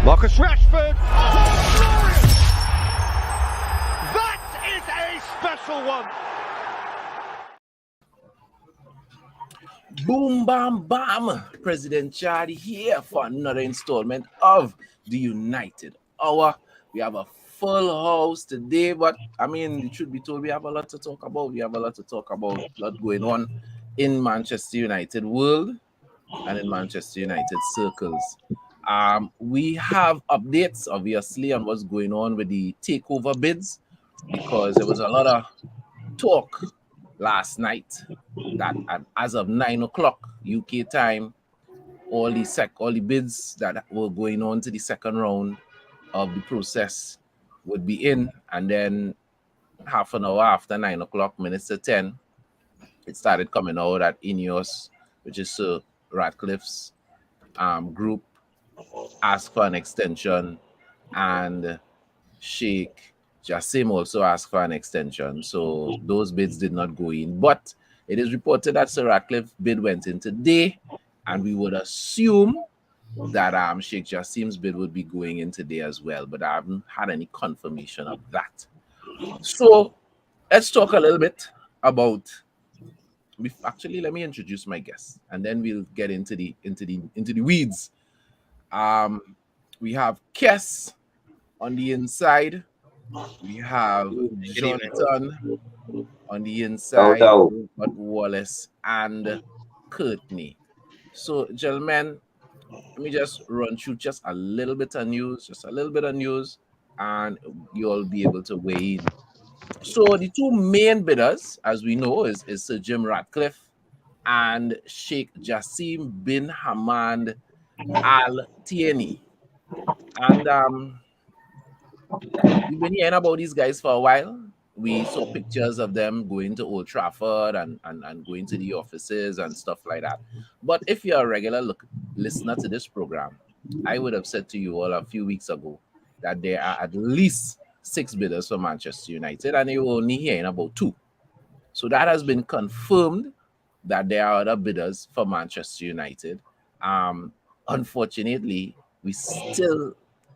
Marcus Rashford. Oh, glorious! That is a special one. Boom, bam, bam. President Chadi here for another installment of the United Hour. We have a full house today, but I mean, it should be told we have a lot to talk about. We have a lot to talk about, a lot going on in Manchester United world and in Manchester United circles. We have updates, obviously, on what's going on with the takeover bids because there was a lot of talk last night that as of 9 o'clock UK time, all the bids that were going on to the second round of the process would be in, and then half an hour after 9 o'clock, minutes to 10, it started coming out that Ineos, which is Sir Ratcliffe's group, asked for an extension, and Sheikh Jassim also asked for an extension. So those bids did not go in. But it is reported that Sir Ratcliffe bid went in today, and we would assume that Sheikh Jassim's bid would be going in today as well. But I haven't had any confirmation of that. So let's talk a little bit about. Actually, let me introduce my guest, and then we'll get into the weeds. We have Kes on the inside. We have Jonathan on the inside, but Wallace and Courtney. So, gentlemen, let me just run through just a little bit of news, and you'll be able to weigh in. So, the two main bidders, as we know, is Sir Jim Ratcliffe and Sheikh Jassim bin Hamad Al Thani. And we've been hearing about these guys for a while. We saw pictures of them going to Old Trafford and going to the offices and stuff like that. But if you're a regular listener to this program, I would have said to you all a few weeks ago that there are at least 6 bidders for Manchester United, and you were only hearing about 2. So that has been confirmed that there are other bidders for Manchester United. Unfortunately,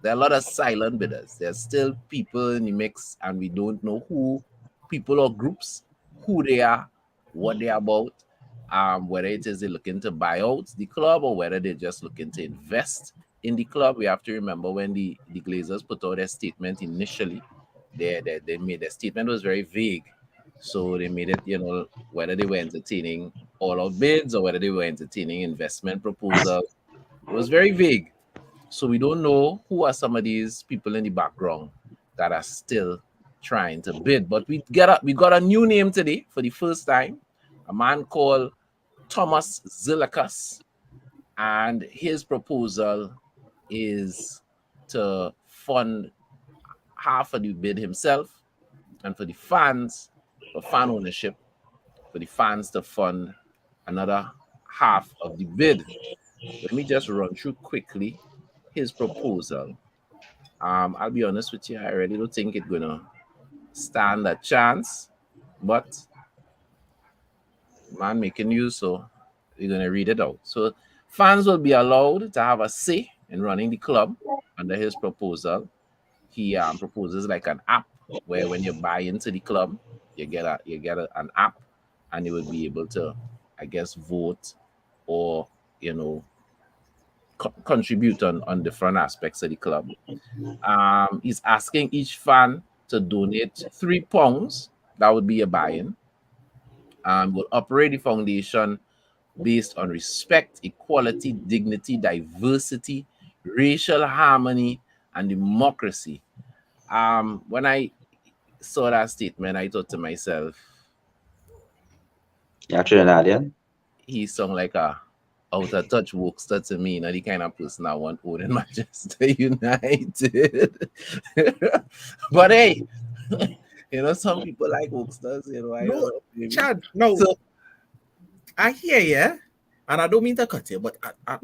there are a lot of silent bidders. There's still people in the mix, and we don't know who people or groups, who they are, what they're about, whether it is they're looking to buy out the club or whether they're just looking to invest in the club. We have to remember when the Glazers put out their statement initially, they made their statement was very vague. So they made it, whether they were entertaining all-out bids or whether they were entertaining investment proposals. It was very vague. So we don't know who are some of these people in the background that are still trying to bid. But we got a new name today for the first time, a man called Thomas Zilikas, and his proposal is to fund half of the bid himself, and for the fans, for fan ownership, for the fans to fund another half of the bid. Let me just run through quickly his proposal. I'll be honest with you, I really don't think it's gonna stand a chance, but man making news, so we're gonna read it out. So fans will be allowed to have a say in running the club under his proposal. He proposes like an app where when you buy into the club, you get an app, and you will be able to, I guess, vote or contribute on different aspects of the club. He's asking each fan to donate £3. That would be a buy-in. Will operate the foundation based on respect, equality, dignity, diversity, racial harmony, and democracy. When I saw that statement, I thought to myself, "Yeah, Trinidadian." He sound like a out of touch Wokester to me, the kind of person I want own in Manchester United. But hey, some people like Wokesters, Chad, no. So, I hear you, and I don't mean to cut you, but I'm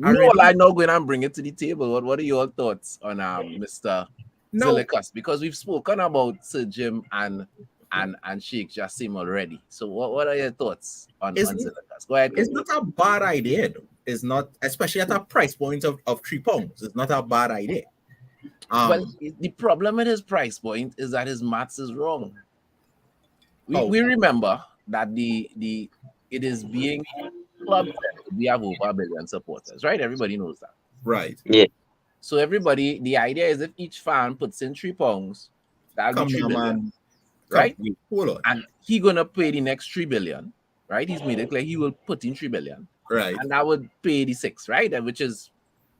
not going to bring it to the table. What are your thoughts on Mr. Zilikas? Because we've spoken about Sir Jim and Sheikh Jassim already. So what are your thoughts on Zilikas? Go ahead. It's not a bad idea, though. It's not, especially at a price point of £3. It's not a bad idea. Well, the problem with his price point is that his maths is wrong. We remember that it is being club. We have over 1 billion supporters, right? Everybody knows that. Right. Yeah. So everybody, the idea is if each fan puts in £3, that'll be 3 billion. Right? Hold on. And he gonna pay the next 3 billion, right? He's made it clear he will put in 3 billion. Right. And that would pay the 6, right? And which is,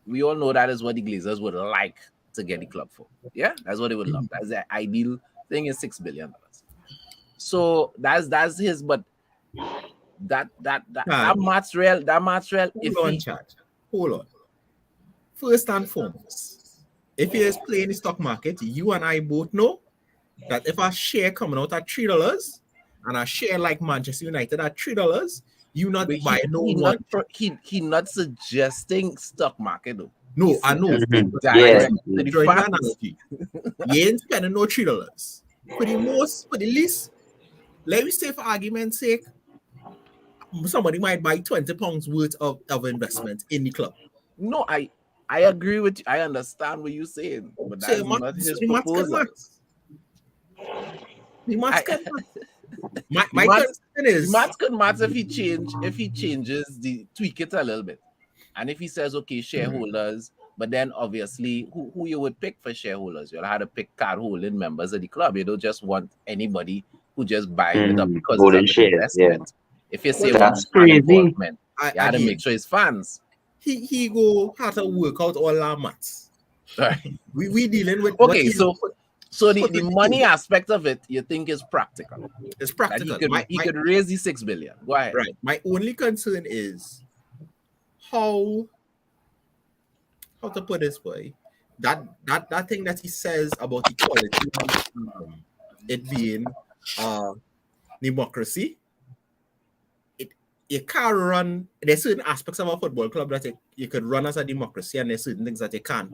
we all know that is what the Glazers would like to get the club for. Yeah, that's what they would love. That's the ideal thing is $6 billion. So that's his, but that math's real. Hold on. First and foremost, if you're playing the stock market, you and I both know that if a share coming out at $3 and a share like Manchester United at $3, you not buy no one. He not suggesting stock market though. No, I know. Yeah. You ain't spending no $3. For the least, let me say for argument's sake, somebody might buy £20 worth of investment in the club. No, I agree with you. I understand what you're saying, but that's not his proposal. My question is, maths could matter if he changes tweak it a little bit, and if he says okay shareholders, but then obviously who you would pick for shareholders, you'll have to pick card holding members of the club. You don't just want anybody who just buys it up because it's an investment. If you say that's crazy, you have to make sure it's fans. He go how to work out all our maths. Right. We dealing with So the money aspect of it, you think is practical? It's practical. He could raise the 6 billion. Go ahead. Right. My only concern is how to put this way. That thing that he says about equality, it being democracy. You can't run. There's certain aspects of a football club that you could run as a democracy, and there's certain things that you can't.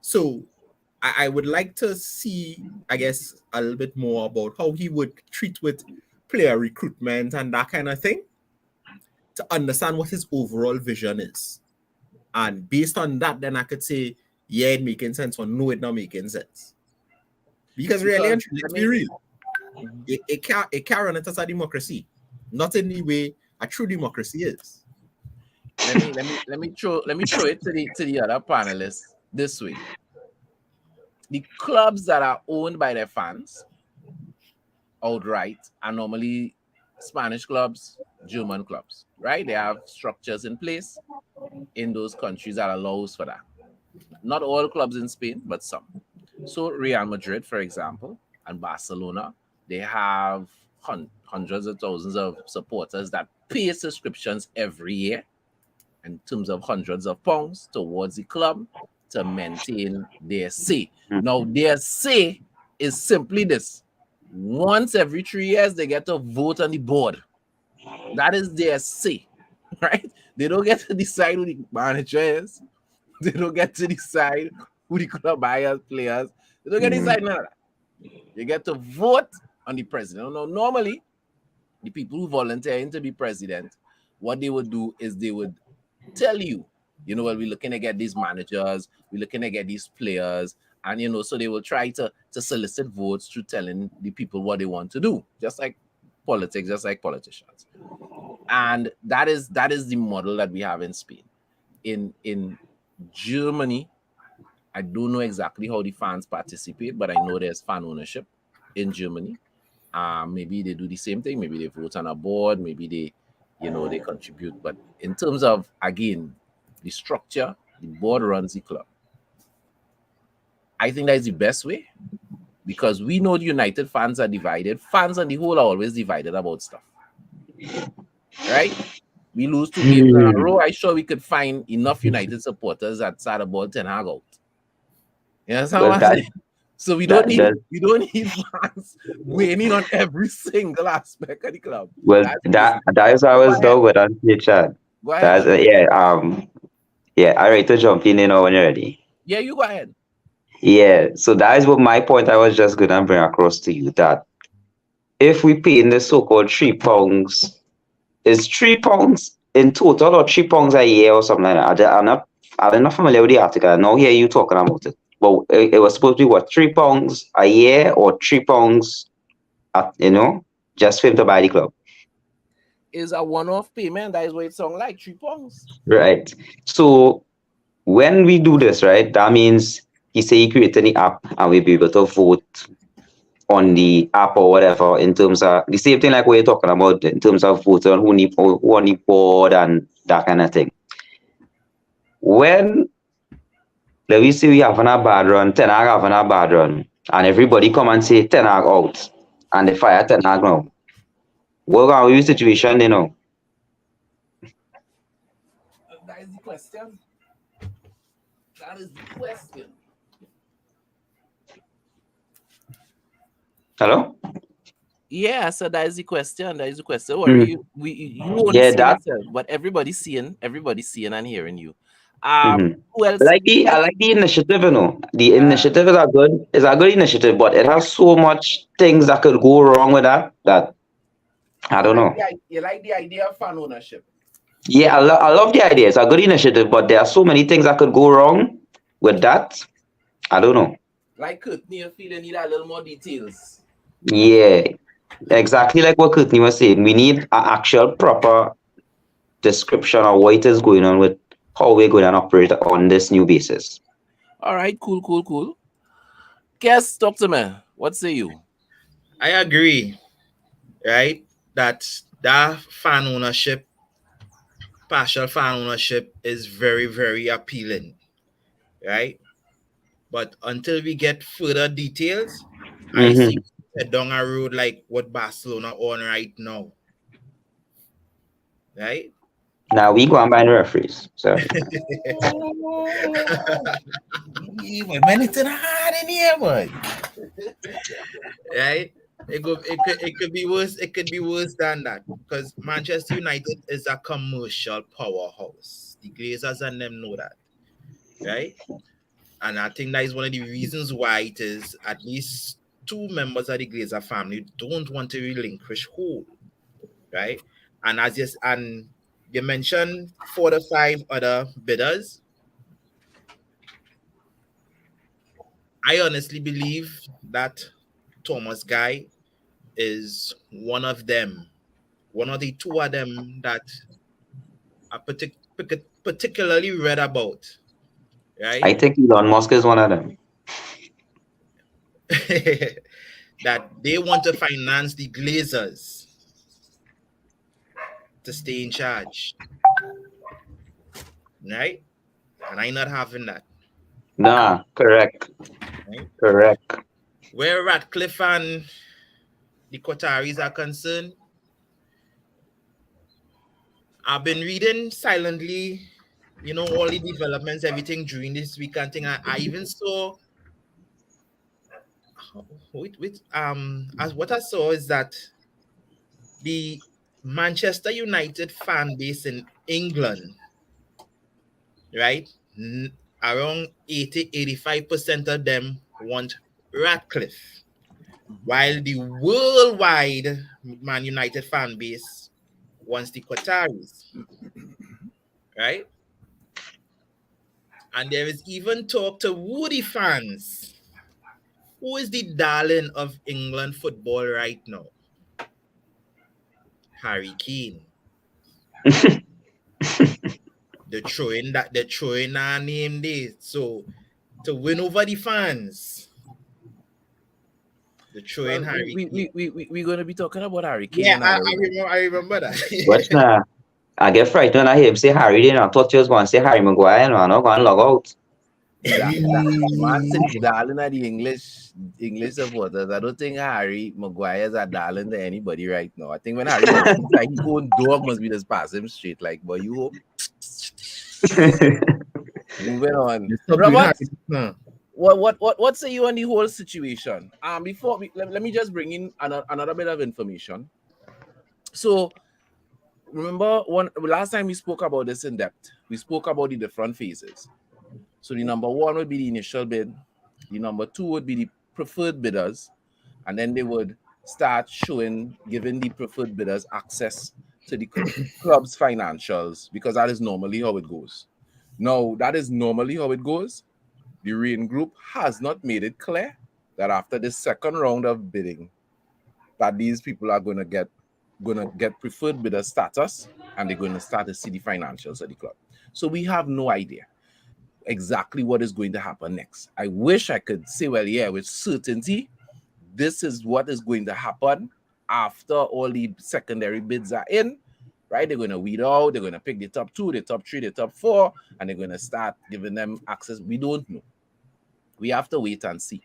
So I would like to see, I guess, a little bit more about how he would treat with player recruitment and that kind of thing to understand what his overall vision is. And based on that, then I could say, yeah, it making sense, or no, it not making sense. Because really, let's be real. It can't run it as a democracy. Not in the way a true democracy is. Let me throw it to the other panelists this way. The clubs that are owned by their fans outright are normally Spanish clubs, German clubs, right? They have structures in place in those countries that allows for that. Not all clubs in Spain, but some. So Real Madrid, for example, and Barcelona, they have hundreds of thousands of supporters that pay subscriptions every year in terms of hundreds of pounds towards the club to maintain their say. Now, their say is simply this. Once every 3 years, they get to vote on the board. That is their say, right? They don't get to decide who the manager is. They don't get to decide who the club buyers, players. They don't get to decide none of that. You get to vote on the president. Now, normally, the people who volunteer to be president, what they would do is they would tell you, well, we're looking to get these managers, we're looking to get these players, and so they will try to solicit votes through telling the people what they want to do, just like politics, just like politicians. And that is the model that we have in Spain. In Germany, I don't know exactly how the fans participate, but I know there's fan ownership in Germany. Maybe they do the same thing. Maybe they vote on a board. Maybe they contribute. But in terms of, again, the structure, the board runs the club. I think that is the best way, because we know the United fans are divided. Fans on the whole are always divided about stuff, right? We lose 2 games in a row. I'm sure we could find enough United supporters that start about Ten Hag out. You know what I'm saying? So we don't need fans winning on every single aspect of the club. Well, that is how I was done with on Chad. Go ahead. I ready to jump in, when you're ready. Yeah, you go ahead. Yeah, so that is what my point I was just gonna bring across to you, that if we pay in the so-called £3, is £3 in total or £3 a year or something like that? I'm not I'm not familiar with the article. I now hear you talking about it. But it was supposed to be what, £3 a year or £3 just for him to buy the club. Is a one-off payment. That is what it sounds like. £3. Right. So when we do this, right, that means he say he created the app and we'll be able to vote on the app or whatever in terms of the same thing like what you're talking about in terms of voting on who on the board and that kind of thing. When let me see we having a bad run, Ten Hag having a bad run, and everybody come and say Ten Hag out and they fire Ten Hag now. What are we situation, you know? That is the question. That is the question. Hello? Yeah, so that is the question. That is the question. Worry, you only Yeah, see that. yourself, but everybody's seeing and hearing you. Who else? I like the initiative, you know. The initiative is a good initiative, but it has so much things that could go wrong with that I don't know. You like the idea of fan ownership? Yeah, I love the idea. It's a good initiative, but there are so many things that could go wrong with that. I don't know. Like Courtney, you feel you need a little more details. Yeah, exactly like what Courtney was saying. We need an actual proper description of what is going on with how we're going to operate on this new basis. All right, cool. Guess, Dr. Man, what say you? I agree, right? That fan ownership, partial fan ownership is very, very appealing, right? But until we get further details, I see down a road like what Barcelona on right now, right? Now we go and buy the referees. So man, it's hard in here, boy. Right? It could be worse. It could be worse than that because Manchester United is a commercial powerhouse. The Glazers and them know that, right? And I think that is one of the reasons why it is at least 2 members of the Glazer family don't want to relinquish hold, right? And and you mentioned 4 to 5 other bidders. I honestly believe that Thomas Guy is one of them, one of the 2 of them that I particularly read about, right? I think Elon Musk is one of them. That they want to finance the Glazers to stay in charge, right? And I'm not having that. Nah, correct. Right? Correct. Where Ratcliffe and the Qataris are concerned, I've been reading silently, all the developments, everything during this week and thing. I even saw as what I saw is that the Manchester United fan base in England, right? Around 80-85% of them want Ratcliffe, while the worldwide Man United fan base wants the Qataris, right? And there is even talk to Woody fans. Who is the darling of England football right now? Harry Kane. They're throwing our name there. So to win over the fans, they're throwing Harry Kane. We're going to be talking about Harry Kane. Yeah, I remember that. What's that? I get frightened when I hear him say Harry. Then I thought you was going to say Harry Maguire, and I'm not going to log out. Man said he's darling at the English supporters. I don't think Harry Maguire is a darling to anybody right now. I think when Harry like his own dog must be just pass him straight. Like, but you hope. Moving on. Robert, what say you on the whole situation? Before let me just bring in another bit of information. So remember last time we spoke about this in depth. We spoke about the different phases. So the number 1 would be the initial bid. The number 2 would be the preferred bidders. And then they would start giving the preferred bidders access to the club's financials, because that is normally how it goes. Now, that is normally how it goes. The Rain Group has not made it clear that after the second round of bidding, that these people are gonna get preferred bidder status, and they're gonna start to see the financials of the club. So we have no idea exactly what is going to happen next. I wish I could say, well, yeah, with certainty, this is what is going to happen after all the secondary bids are in, right? They're going to weed out, they're going to pick the top 2, the top 3, the top 4, and they're going to start giving them access. We don't know. We have to wait and see.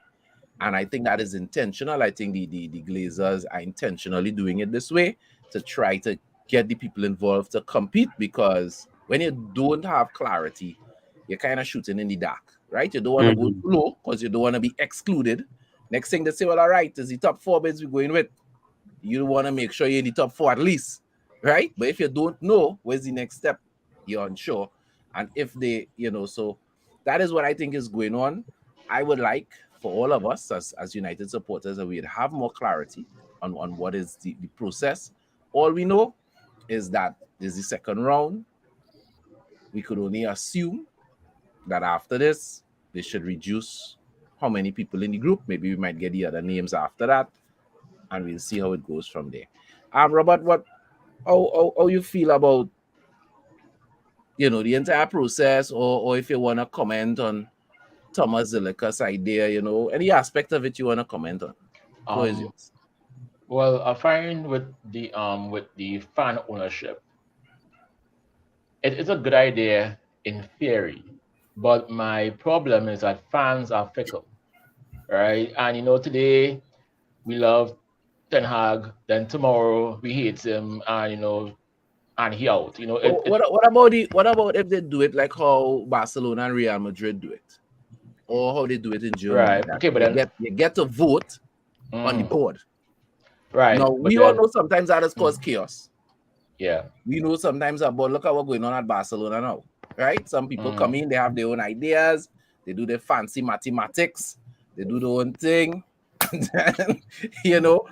And I think that is intentional. I think the Glazers are intentionally doing it this way to try to get the people involved to compete, because when you don't have clarity, you're kind of shooting in the dark, right? You don't want to go too low because you don't want to be excluded. Next thing they say, well, all right, is the top 4 bids we're going with. You want to make sure you're in the top 4 at least, right? But if you don't know where's the next step, you're unsure. And if they, so that is what I think is going on. I would like for all of us as United supporters that we'd have more clarity on what is the process. All we know is that there's the second round. We could only assume that after this, they should reduce how many people in the group. Maybe we might get the other names after that, and we'll see how it goes from there. Robert, how you feel about the entire process, or if you want to comment on Thomas Zilica's idea, any aspect of it you want to comment on? Well, I find with the fan ownership, it is a good idea in theory, but my problem is that fans are fickle, right? And today we love Ten Hag, then tomorrow we hate him, and and he out. What about if they do it like how Barcelona and Real Madrid do it, or how they do it in Germany? Right. Okay, but then you get to vote on the board. Right. Now we all know sometimes that has caused chaos. Yeah. We know sometimes about look at what's going on at Barcelona now, right? Some people come in, they have their own ideas, they do their fancy mathematics, they do their own thing, or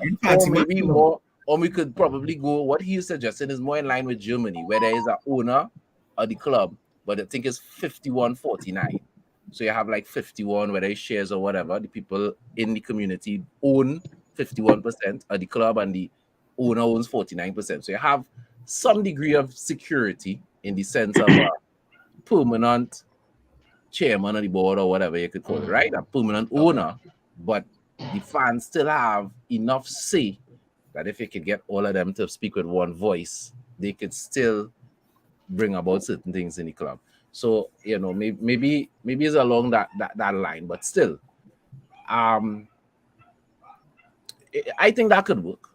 maybe more. Or we could probably go, what he's suggesting is more in line with Germany, where there is an owner of the club, but I think it's 51-49. So you have like 51, whether it's shares or whatever. The people in the community own 51% of the club, and the owner owns 49%. So you have some degree of security in the sense of a permanent chairman of the board, or whatever you could call it, right? A permanent owner, but the fans still have enough say that if you could get all of them to speak with one voice, they could still bring about certain things in the club. So, maybe it's along that line, but still, I think that could work.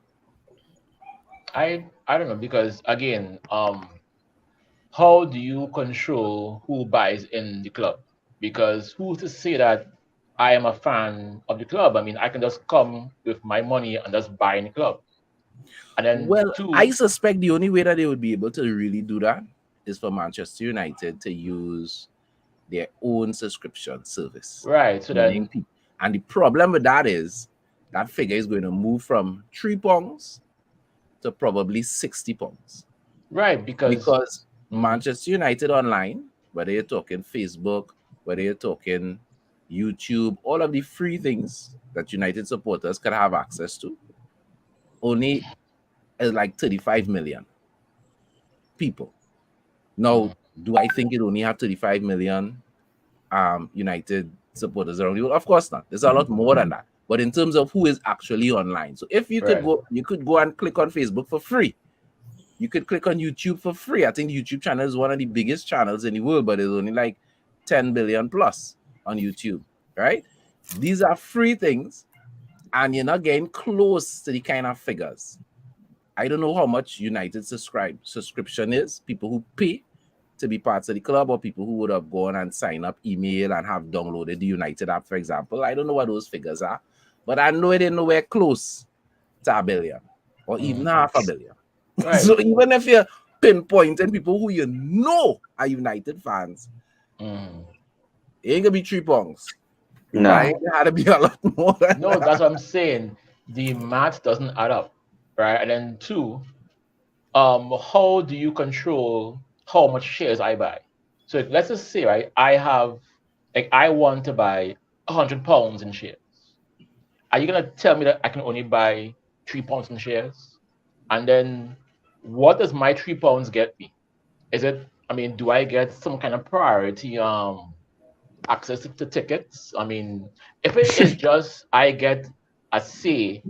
I don't know, because again, how do you control who buys in the club? Because who's to say that I am a fan of the club? I mean, I can just come with my money and just buy in the club. And then I suspect the only way that they would be able to really do that is for Manchester United to use their own subscription service. Right. So then, and the problem with that is that figure is going to move from £3 to probably £60. Right, because Manchester United online, whether you're talking Facebook, whether you're talking YouTube, all of the free things that United supporters can have access to, only is like 35 million people. Now, do I think it only have 35 million United supporters around the world? Of course not. There's a lot more than that. But in terms of who is actually online, so if you could go, you could go and click on Facebook for free. You could click on YouTube for free. I think the YouTube channel is one of the biggest channels in the world, but it's only like 10 billion plus on YouTube, right? These are free things, and you're not getting close to the kind of figures. I don't know how much United subscription is, people who pay to be parts of the club, or people who would have gone and signed up email and have downloaded the United app, for example. I don't know what those figures are, but I know it ain't nowhere close to $1 billion or even $500 million. Right. So even if you're pinpointing people who you know are United fans, it ain't gonna be £3. No, right? It had to be a lot more. No, that's what I'm saying. The math doesn't add up, right? And then 2, how do you control how much shares I buy? So let's just say, right, I want to buy £100 in shares. Are you gonna tell me that I can only buy £3 in shares? And then what does my £3 get me? Do I get some kind of priority access to tickets? I mean, if it is just I get a say,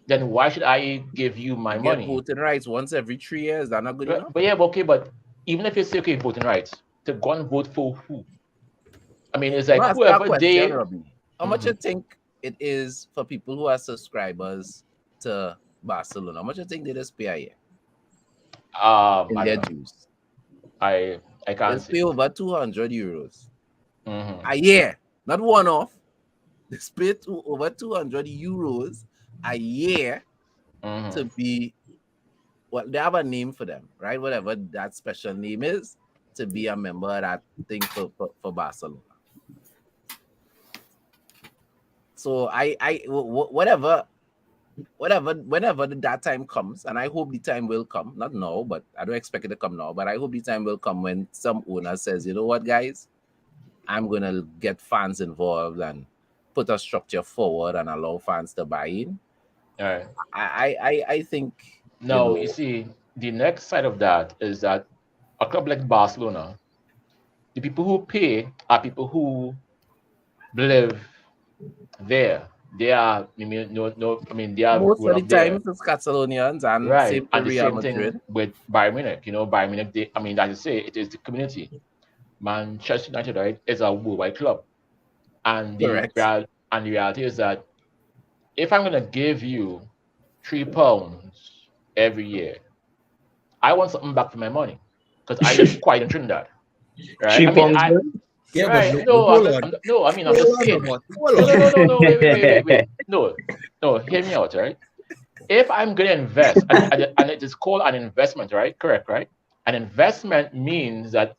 then why should I give you my Get money? voting rights once every 3 years. That's not good enough. But even if you say okay, voting rights, to go and vote for who? I mean, it's like I'll ask you a whoever question, they. Robbie. How much you think it is for people who are subscribers to Barcelona? How much you think they just pay a year in I their don't know. dues? I can't They pay say. over 200 euros Mhm. a year, not one off. They pay over 200 euros a year Mhm. to be. Well, they have a name for them, right? Whatever that special name is, to be a member of that thing for Barcelona. So whatever, whenever that time comes, and I hope the time will come, not now, but I don't expect it to come now, but I hope the time will come when some owner says, you know what, guys, I'm gonna get fans involved and put a structure forward and allow fans to buy in. All right. I think Now, you see, the next side of that is that a club like Barcelona, the people who pay are people who live there. They are, they are most grown of the up there. time it's Catalonians and Right. same for And the Real same thing Madrid. with Bayern Munich. Bayern Munich, as you say, it is the community. Manchester United, right, is a worldwide club. And Correct. the reality is that if I'm gonna give you £3 every year, I want something back for my money because I live quite in Trinidad, right? 3 I mean, pounds. Yeah, right? but No, hold on. I'm just saying. Hold No, wait. No, hear me out, right? If I'm gonna invest, and it is called an investment, right? Correct, right? An investment means that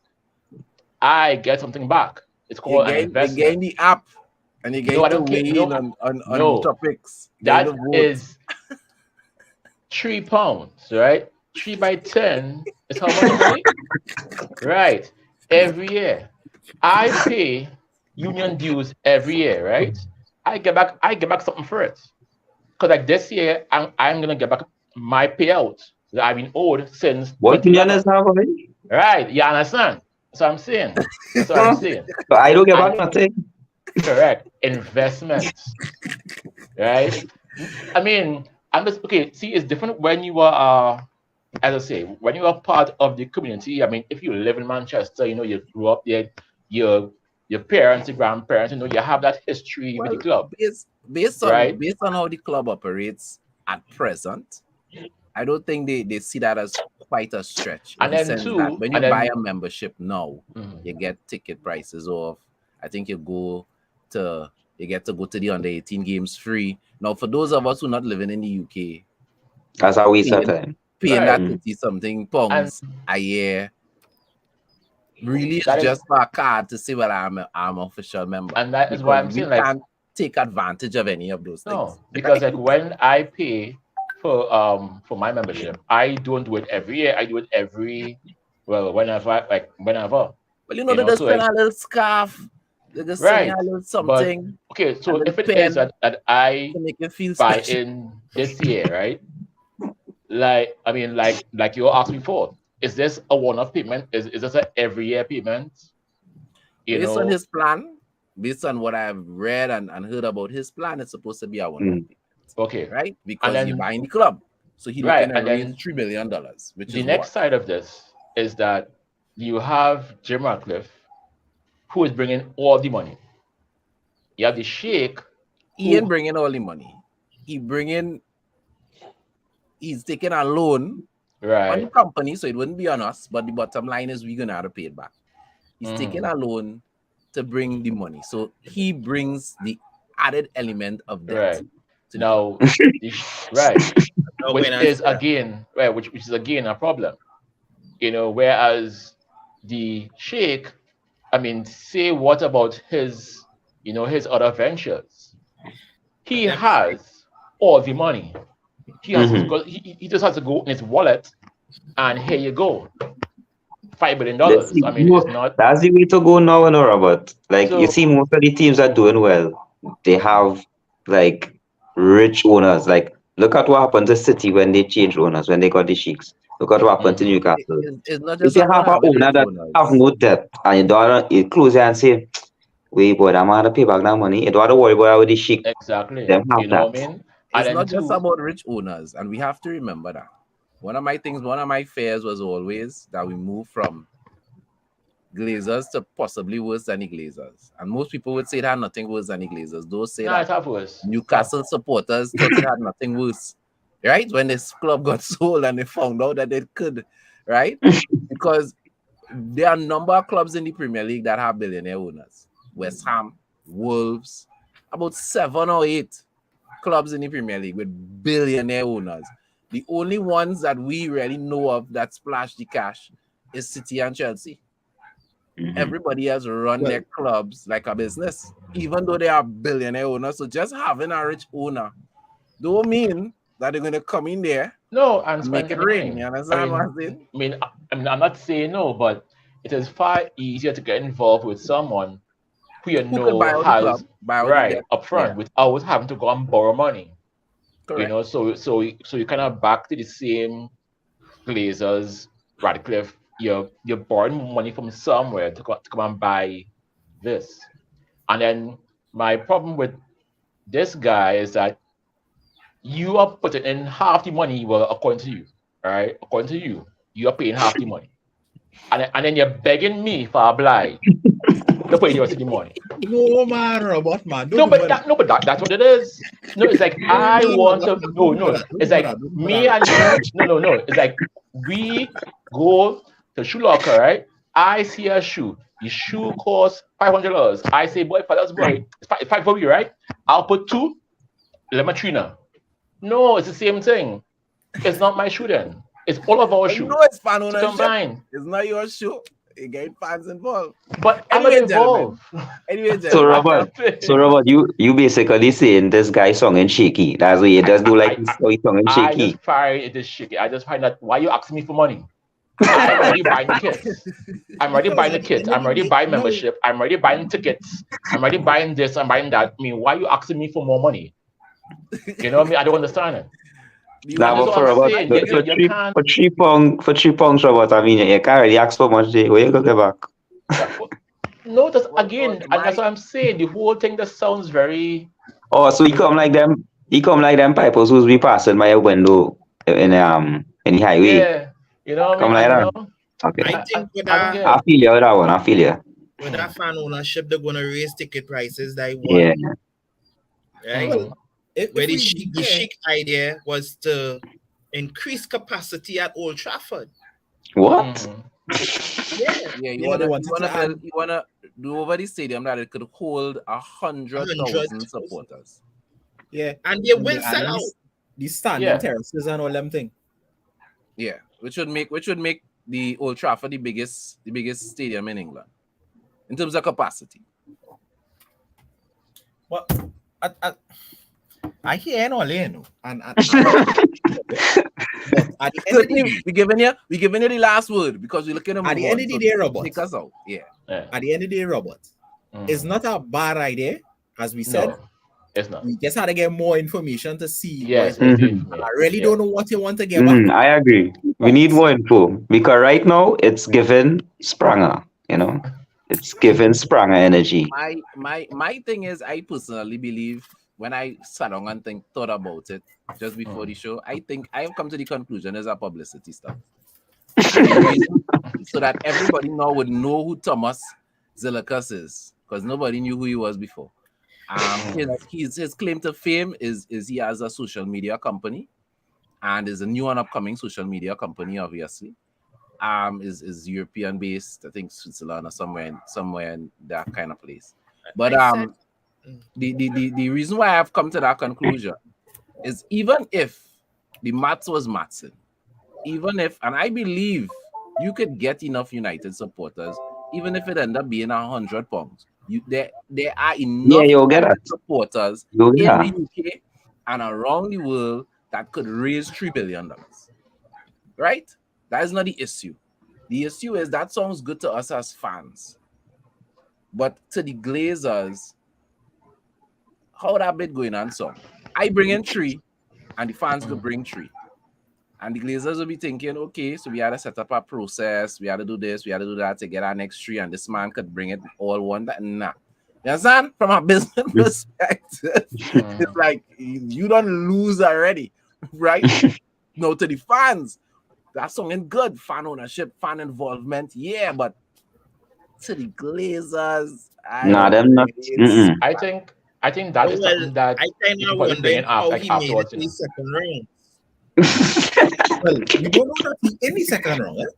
I get something back. It's You're called an getting investment. the app and you're getting I to don't care. weigh in on topics. That getting to vote. is £3, right? 3 by 10 is how much money? Right. Every year. I pay union dues every year, right? I get back something for it. Because like this year, I'm gonna get back my payout that I've been owed since What union 2011. is now for me? Right, you understand? That's what I'm saying. But I don't get back nothing. Correct. Investments. Right? I mean, I'm just okay. See, it's different when you are as I say, when you are part of the community. I mean, if you live in Manchester, you grew up there, your parents, your grandparents, you have that history with the club. Based right? on how the club operates at present, I don't think they see that as quite a stretch. And in the then sense too, that when you and then- buy a membership now, Mhm. you get ticket prices off. I think you get to go to the under 18 games free. Now, for those of us who are not living in the UK, That's how we set time. paying Right. that 50 something pounds a year really is just for a card to say, well, I'm an official member. And that is why I'm Because saying, we like, can't take advantage of any of those things. no, because like when I pay for my membership, I don't do it every year. I do it whenever. Well, they just so send like- a little scarf. They just Right, send a little something Okay, so And if it the is pen. that I to make you feel buy special. in this year, right? Like you asked before, is this a one-off payment? Is this an every year payment? Based on his plan, based on what I've read and heard about his plan, it's supposed to be a one-off payment, Okay. right? Because then- you're buying the club. So he's Right, looking at and then raise $3 million, which The is next what? side of this is that you have Jim Ratcliffe, who is bringing all the money. You have the Sheikh. He ain't bringing all the money. He's taking a loan on the Right. company, so it wouldn't be on us, but the bottom line is we're gonna have to pay it back. He's Mhm. taking a loan to bring the money, so he brings the added element of debt. Right. to the Now, which is again a problem. Whereas the Sheikh, say what about his other ventures? He has all the money. He has Mhm. he just has to go in his wallet, and here you go. $5 billion. Let's see, I mean, it's not. that's the way to go now, no, Robert. Like you So- see, most of the teams are doing well. They have like rich owners. Like look at what happened to City when they changed owners, when they got the Sheiks. Look at what happened to Newcastle. It's not If just you about have an having owner rich that owners. have no debt and you don't you close your and say, wait, boy, I'm gonna pay back that money. You don't have to worry about how the Sheik. Exactly. Them have You know what that. I mean? It's And not then just too, about rich owners, and we have to remember that. One of my fears was always that we move from Glazers to possibly worse than the Glazers. And most people would say that nothing worse than the Glazers. Those say nah, it's that half worse. Newcastle supporters thought it had nothing worse. Right? When this club got sold and they found out that it could, right? Because there are a number of clubs in the Premier League that have billionaire owners. West Ham, Wolves, about 7 or 8 clubs in the Premier League with billionaire owners. The only ones that we really know of that splash the cash is City and Chelsea. Everybody else run their clubs like a business, even though they are billionaire owners. So just having a rich owner don't mean that they're going to come in there No, and and make spend it the rain. money. You understand I mean, what I'm saying? I'm not saying no, but it is far easier to get involved with someone who you Who know could buy out the has club, buy out the right debt. up front Yeah. without having to go and borrow money. Correct. You know, so you kind of back to the same Glazers, Radcliffe. You're borrowing money from somewhere to come and buy this. And then my problem with this guy is that you are putting in half the money, well, according to you, all right? According to you, you are paying half the money. And then you're begging me for a blind to pay the rest of the money. No, man, Robert, man. No, but that's what it is. No, it's like I want to. No. It's like me and you. No. It's like we go to shoe locker, right? I see a shoe. The shoe costs $500. I say, boy, for boy, it's five for you, right? I'll put 2. Let me 3 now. No, it's the same thing. It's not my shoe then. It's all of our You shoes know it's fan to ownership. combine. It's not your shoe. You get fans involved. But I'm not Anyway, gentlemen. involved. Anyway, So gentlemen, Robert, you basically saying this guy song and shaky. That's what he does do, like he's song and I shaky. just find it is shaky. I just find that why you asking me for money? I'm already buying the kits. I'm already buying the kits. I'm already buying membership. I'm already buying tickets. I'm already buying this. I'm buying that. I mean, why you asking me for more money? You know what I mean? I don't understand it. Nah, but That's for what I'm Robert, saying. for You can't. for 3 pounds, Robert, I mean, you can't really ask for much. Where you gonna get back? No, that's again, and that's what I'm saying. The whole thing that sounds very. Oh, so he come like them. He come like them pipers who's be passing by a window in the highway. Yeah, you know what I Come mean? like I that. know. Okay. I think with I don't that, get I feel you with that one. I feel you. with that fan ownership, they're gonna raise ticket prices. That Yeah. one, right? Mhm. Where the chic idea was to increase capacity at Old Trafford. What? Mhm. yeah, you Yeah, wanna, they you wanted wanna, to add- you wanna do over the stadium that it could hold 100,000 100,000. supporters. Yeah. And they And will the- sell and out. these standing Yeah. terraces and all them thing. Yeah, which would make the Old Trafford the biggest stadium in England in terms of capacity. Well, I hear all you know, and but at the end of the day, We giving you the last word because we're looking at At the end of the day, Robert. take us out. Yeah. Yeah. at the end of the day, Robert, Mhm. it's not a bad idea, as we said. No, it's not. We just had to get more information to see. Yes, what- Mhm. I really Yeah. don't know what you want to get back. Mhm, I agree. We need more info because right now it's given Spranger. You know, it's given Spranger energy. My thing is, I personally believe when I sat down and thought about it just before the show, I think I have come to the conclusion there's a publicity stuff. So that everybody now would know who Thomas Zilikas is, because nobody knew who he was before. His claim to fame is he has a social media company, and is a new and upcoming social media company, obviously. Is European based, I think Switzerland or somewhere in that kind of place. But the reason why I've come to that conclusion is even if the maths was mathsing, even if, and I believe you could get enough United supporters, even if it end up being £100, there are enough you'll get United it. supporters You'll in get the UK and around the world that could raise $3 billion. Right? That is not the issue. The issue is that sounds good to us as fans, but to the Glazers, how that bit going on? So I bring in 3, and the fans could bring 3. And the Glazers will be thinking, okay, so we had to set up a process, we had to do this, we had to do that to get our next 3, and this man could bring it all one. That nah. You understand? From a business perspective, it's like you don't lose already, right? No, to the fans, that's something good. Fan ownership, fan involvement, yeah, but to the Glazers, Nah, them not. Mm-mm. I think that is something that I kind you of could bring wonder in how after, he made it afterwards. to the second round. Well, we don't know that he in the second round.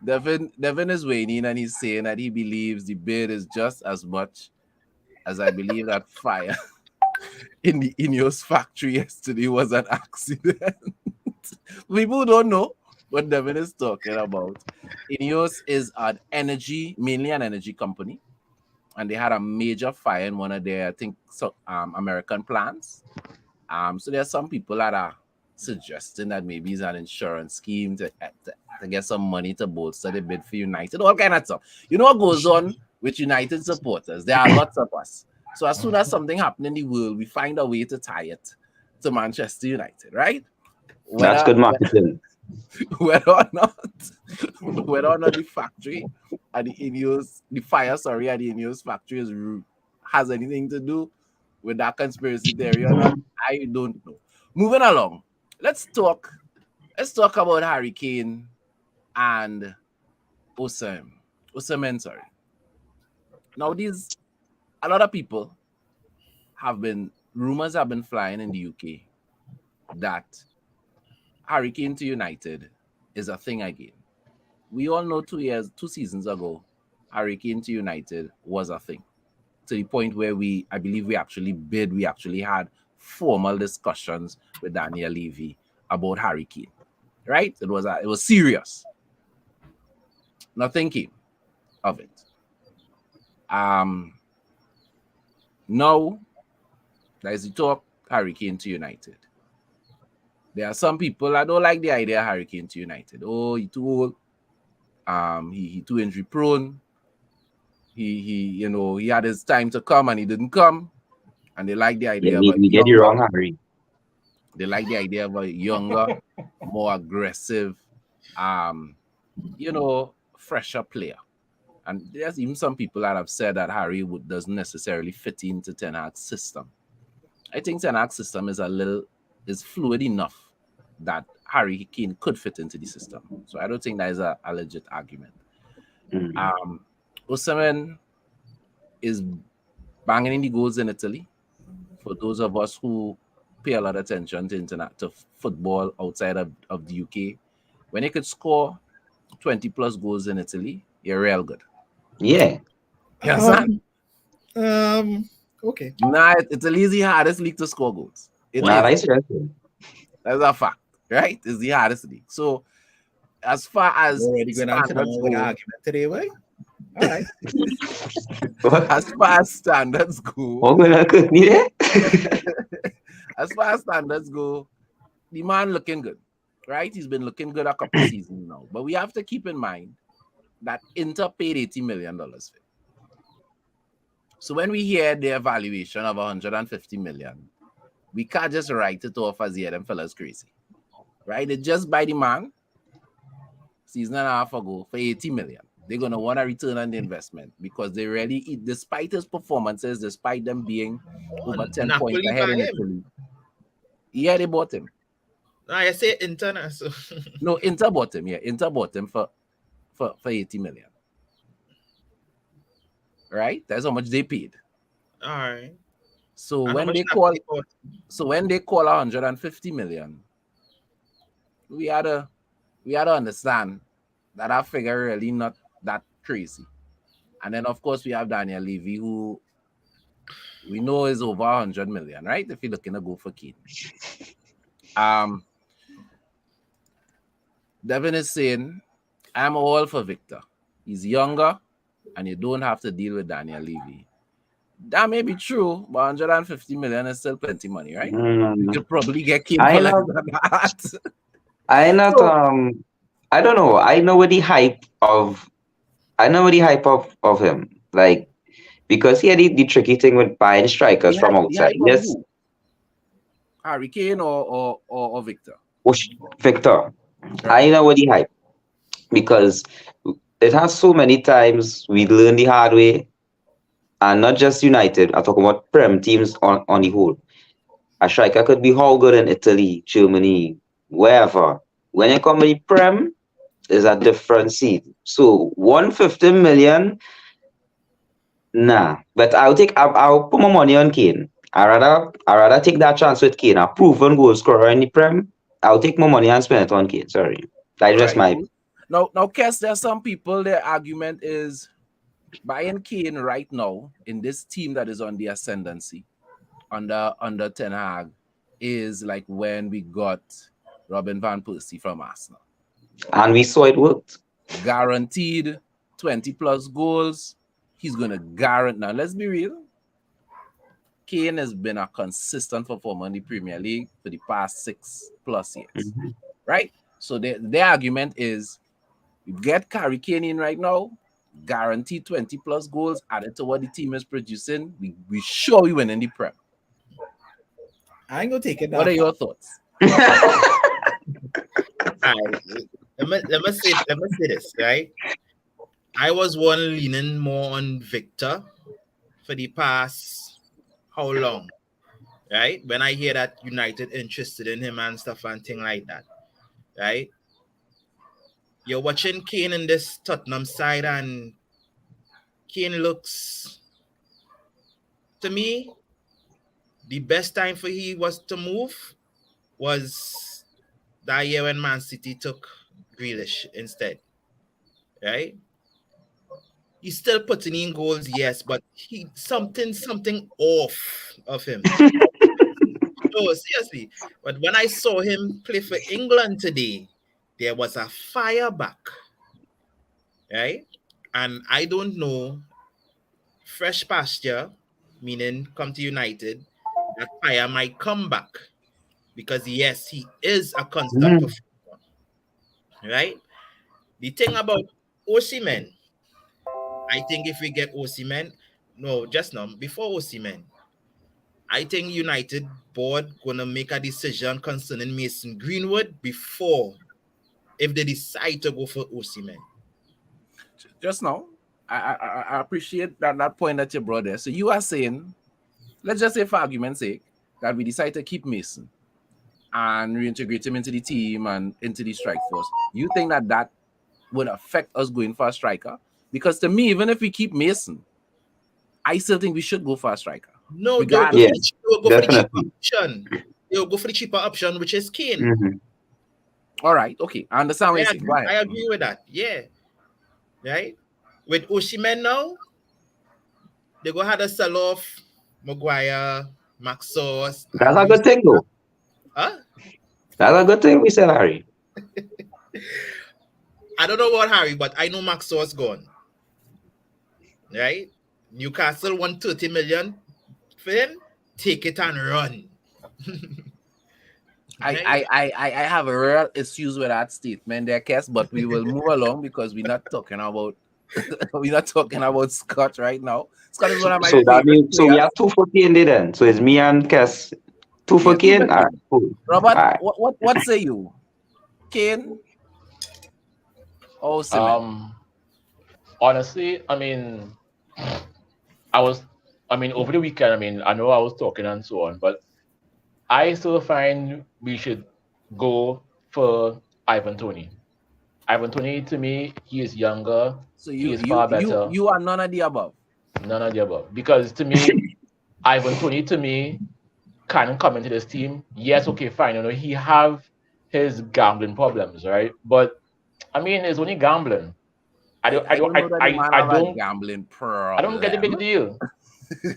Devin is weighing and he's saying that he believes the bid is just as much as I believe that fire in the Ineos factory yesterday was an accident. People don't know what Devin is talking about. Ineos is mainly an energy company, and they had a major fire in one of their, I think, American plants. So there are some people that are suggesting that maybe it's an insurance scheme to get some money to bolster the bid for United, all kind of stuff. You know what goes on with United supporters? There are lots of us. So as soon as something happens in the world, we find a way to tie it to Manchester United, right? That's good marketing. Whether or not the factory at the Ineos, the fire, at the Ineos factory has anything to do with that conspiracy theory or not, I don't know. Moving along, let's talk about Harry Kane and Osimhen, sorry. Now, a lot of people rumors have been flying in the UK that Harry Kane to United is a thing again. We all know 2 seasons ago, Harry Kane to United was a thing. To the point where I believe we actually had formal discussions with Daniel Levy about Harry Kane, right? It was serious. Nothing came of it. Now, there's the talk Harry Kane to United. There are some people that don't like the idea of Harry Kane to United. Oh, he's too old. He too injury prone. He had his time to come and he didn't come. And they like the idea of You get it wrong, Harry. They like the idea of a younger, more aggressive, fresher player. And there's even some people that have said that Harry doesn't necessarily fit into Ten Hag's system. I think Ten Hag's system is fluid enough that Harry Kane could fit into the system. So I don't think that is a legit argument. Mm-hmm. Osimhen is banging in the goals in Italy. For those of us who pay a lot of attention to football outside of the UK, when he could score 20 plus goals in Italy, you're real good. Yeah. Yes, Okay. Nah, Italy is the hardest league to score goals. That's That's a fact, right? It's the hardest league. So, as far as Already going on to the argument today, boy. All right. as far as standards go, as far as standards go, the man looking good, right? He's been looking good a couple of seasons now. But we have to keep in mind that Inter paid $80 million for him. So when we hear the evaluation of 150 million, we can't just write it off as them fellas crazy, right? They just buy the man season and a half ago for 80 million. They're going to want a return on the investment because they really, despite his performances, despite them being over 10 points ahead in Italy. Yeah, they bought him. I say Inter. So. No, Inter bought him. Yeah, Inter bought him for 80 million. Right? That's how much they paid. All right. So when they call 150 million, we had to understand that our figure really not that crazy. And then of course we have Daniel Levy, who we know is over 100 million, right? If you're looking to go for Kane. Devin is saying, I'm all for Victor. He's younger, and you don't have to deal with Daniel Levy. That may be true, but 150 million is still plenty money, right? You could probably get Kane for less than that. I don't know. I know what the hype of him. Like because he had the tricky thing with buying strikers from The outside. hype of Yes, who? Harry Kane or Victor? Victor. Right. I know what the hype because it has so many times we learned the hard way, and not just United. I'm talking about Prem teams on the whole. A striker could be how good in Italy, Germany, wherever. When you come in the Prem, is a different scene. So 150 million, nah. But I'll put my money on Kane. I rather take that chance with Kane, a proven goal scorer in the Prem. I'll take my money and spend it on Kane. Sorry. That's All just right. my Cool. Now, Kes, there are some people, their argument is buying Kane right now in this team that is on the ascendancy under Ten Hag is like when we got Robin Van Persie from Arsenal. and we saw it worked. Guaranteed 20 plus goals. He's gonna guarantee. Now, let's be real. Kane has been a consistent performer in the Premier League for the past 6+ years, right? So their argument is you get Harry Kane in right now, guaranteed 20 plus goals added to what the team is producing. We sure we win in the Prem. I ain't gonna take it. What are your thoughts? Alright, let me say this, right? I was one leaning more on Victor for the past how long, right? When I hear that United interested in him and stuff and thing like that, right? You're watching Kane in this Tottenham side, and Kane looks, to me, the best time for he was to move was that year when Man City took Grealish instead, right? He's still putting in goals, yes, but he something off of him. No, seriously. But when I saw him play for England today, there was a fire back, right? And I don't know, fresh pasture, meaning come to United, that fire might come back because yes, he is a constant performer, right? The thing about Osimhen, I think if we get Osimhen, no, just now, before Osimhen, I think United board gonna make a decision concerning Mason Greenwood before if they decide to go for Osimhen. Just now, I appreciate that point that you brought there. So you are saying, let's just say for argument's sake, that we decide to keep Mason and reintegrate him into the team and into the strike force. You think that would affect us going for a striker? Because to me, even if we keep Mason, I still think we should go for a striker. No, Regardless. they'll go for the cheaper option. They'll go for the cheaper option, which is Kane. All right, okay. I understand what you're saying. Go ahead. I agree with that. Yeah. Right? With Osimhen now, they're going to have to sell off Maguire, Max Sauce. That's a good thing, though. Huh? That's a good thing we said, Harry. I don't know about Harry, but I know Max Sauce gone. Right? Newcastle won 30 million for him. Take it and run. I have a real issues with that statement there, Kes, but we will move along because we're not talking about Scott right now. Scott is one of my so that means players. we have 2 for Kane then. So it's me and Kes. 2 for Kane. All right, cool. Robert, All right. what say you? Kane? Oh, honestly, I mean, over the weekend, I know I was talking and so on, but I still find we should go for Ivan Toney. Ivan Toney, to me, he is younger. So he is far better. You are none of the above. None of the above. Because to me, Ivan Toney, to me, can come into this team. Yes, okay, fine. He have his gambling problems, right? But it's only gambling. I don't gambling problem. I don't get the big deal.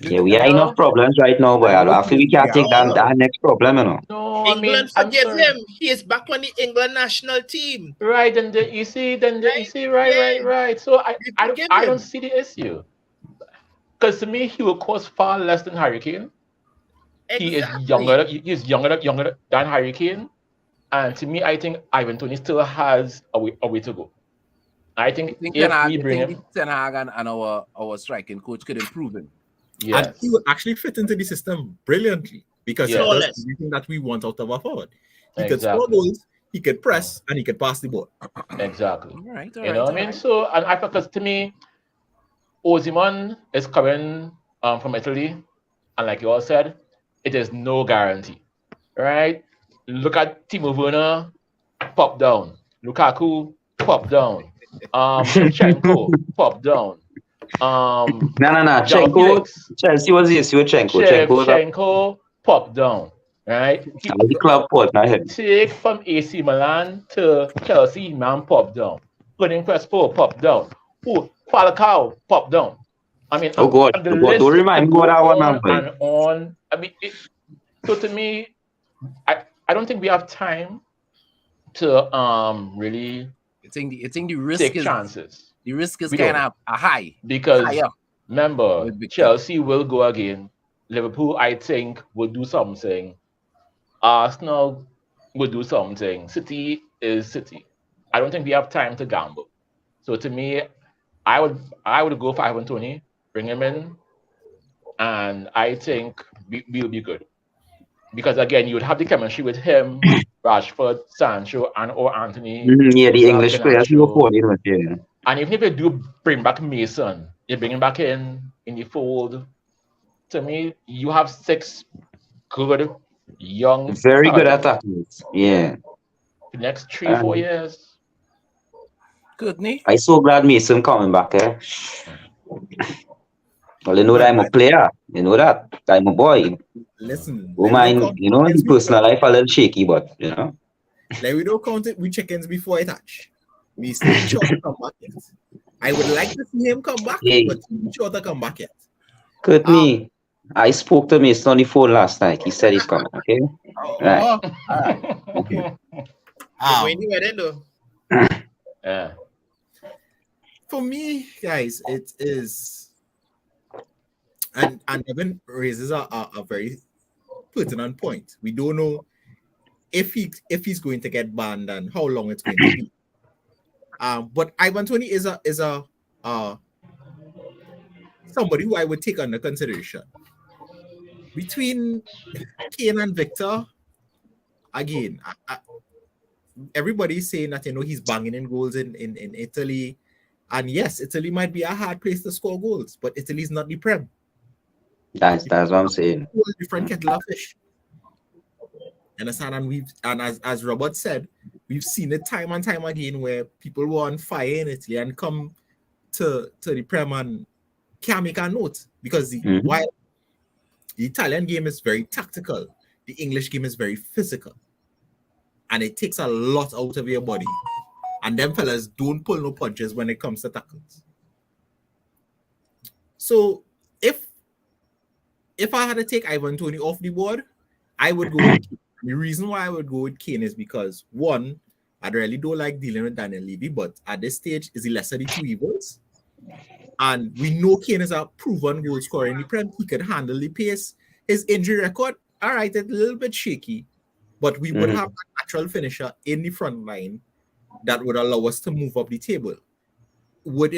Yeah, we have enough problems right now, but I feel we can't take that next problem, No, England forget him. He is back on the England national team. Right, and you see, right. So I don't see the issue. Because to me, he will cost far less than Harry Kane. Exactly. He is younger. He's younger than Harry Kane. And to me, I think Ivan Toney still has a way to go. I think I think if we bring him, Ten Hag and our striking coach could improve him. yes, And he would actually fit into the system brilliantly because Yes. he does everything that we want out of our forward. He could score Exactly. goals, he could press, and he could pass the ball. exactly. All right, You know what I mean? So, and I because to me, Osimhen is coming from Italy, and like you all said, it is no guarantee, right? Look at Timo Werner, pop down. Lukaku, pop down. Shevchenko, pop down. No. João Chenko. Felix, Chelsea was this. You were Chenko. Chenko was up. Shevchenko, pop down, right? The club port, not him. Take from AC Milan to Chelsea, man, pop down. Putting Crespo, pop down. Oh, Falcao, pop down. I mean, Oh God, and the oh God, list don't remind me could about that go one, on man, boy. and on. I mean, so to me, I don't think we have time to really I think the risk take is chances the risk is We kind don't. of a high. because Higher. remember With Victor. Chelsea will go again. Liverpool, I think, will do something. Arsenal will do something. City is City. I don't think we have time to gamble. So to me, I would go for Ivan Toney, bring him in, and I think we'll be good. Because again, you would have the chemistry with him, Rashford, Sancho, and or Anthony. Yeah, the you have English players you Garnacho. were calling with, yeah. And even if you do bring back Mason, you bring him back in the fold. To me, you have 6 good young, Very good talented attackers. Yeah. the next 3-4 years. Courtney? I so glad Mason coming back, eh? Well, you know that I'm a player. You know that. I'm a boy. Listen, Oh, let me mine, count you know, chickens the personal life a little shaky, but, you know. Like we don't count it with chickens before it hatch. We still sure to come back yet. I would like to see him come back, Hey. but he's sure to come back yet. Courtney, I spoke to Mason on the phone last night. He said he's coming, okay? Right. All right. Okay. When you were there, though. Yeah. For me, guys, it is, and Evan raises a very pertinent point. We don't know if he's going to get banned and how long it's going to be. But Ivan Toney is a somebody who I would take under consideration. Between Kane and Victor, again, everybody's saying that he's banging in goals in Italy. And yes, Italy might be a hard place to score goals, but Italy's not the Prem. That's what I'm saying. Whole different kettle of fish. Understand? And as Robert said, we've seen it time and time again where people were on fire in Italy and come to the Prem and can't make a note because while the Italian game is very tactical, the English game is very physical, and it takes a lot out of your body. And them fellas don't pull no punches when it comes to tackles. So if I had to take Ivan Toney off the board, I would go with Kane. The reason why I would go with Kane is because, one, I really don't like dealing with Daniel Levy, but at this stage, is the lesser of the two evils. And we know Kane is a proven goal scorer in the Prem. He could handle the pace. His injury record, all right, it's a little bit shaky, but we would have a natural finisher in the front line that would allow us to move up the table. Would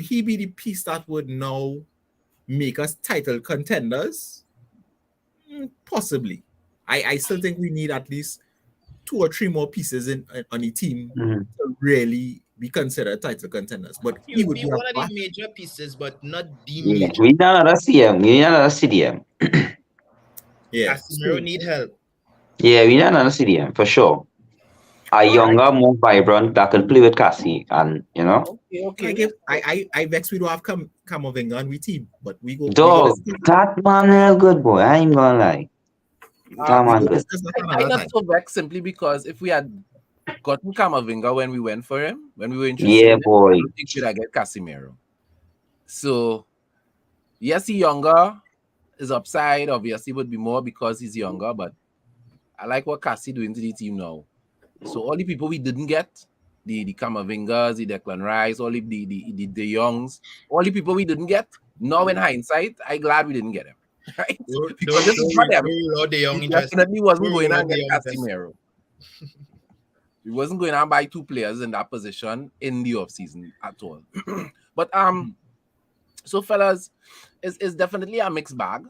he be the piece that would now make us title contenders? Possibly. I still think we need at least 2 or 3 more pieces on the team to really be considered title contenders. But he would be one of the major pieces, but not the Yeah. major. We need another CM. We need another CDM. Yeah. Casemiro need help. Yeah, we need another CDM for sure. A younger, more vibrant that can play with Cassie, and you know. Okay. I vex we don't have Camavinga on we team, but we go. Dog, that man real good, boy. I ain't gonna lie. That man good. I'm not so vexed simply because if we had gotten Camavinga when we went for him, when we were interested Yeah, in him, boy. I don't think we'd have get Casemiro. So, yes, he's younger. His upside obviously would be more because he's younger, but I like what Cassie doing to the team now. So all the people we didn't get, the Camavingas, the Declan Rice, all the De Jongs, all the people we didn't get, now in hindsight, I'm glad we didn't get him. Right? Because this is for them. De Jong He definitely wasn't going to De get Jong interest. Casemiro. We wasn't going to buy two players in that position in the offseason at all. But so fellas, it's definitely a mixed bag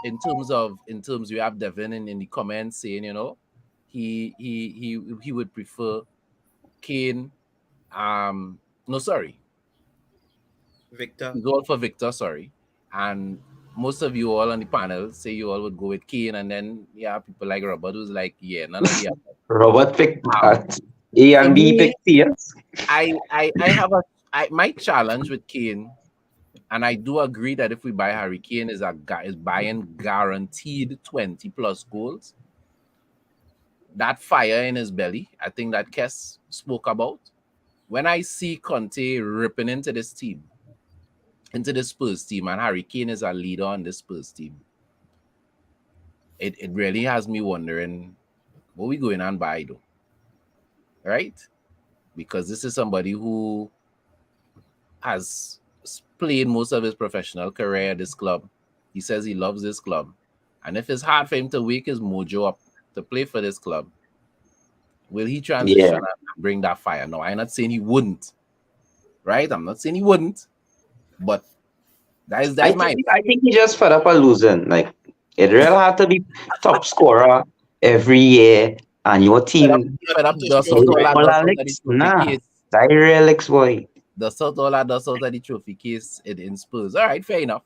in terms you have Devin in the comments saying, you know, he would prefer Kane. Victor. He's all for Victor, sorry. And most of you all on the panel say you all would go with Kane, and then people like Robert who's like, yeah, none of the other. Robert picked that. A and B picked C. My challenge with Kane, and I do agree that if we buy Harry Kane is buying guaranteed 20 plus goals. That fire in his belly, I think that Kes spoke about. When I see Conte ripping into this team, into the Spurs team, and Harry Kane is a leader on this Spurs team, it really has me wondering what we going on by though, right? Because this is somebody who has played most of his professional career at this club. He says he loves this club, and if it's hard for him to wake his mojo up to play for this club, will he transition and bring that fire? No, I'm not saying he wouldn't, right? I'm not saying he wouldn't, but I think he just fed up on losing. Like, it really had to be top scorer every year, and your team. Relics, boy. The sort of the trophy case in Spurs. All right, fair enough.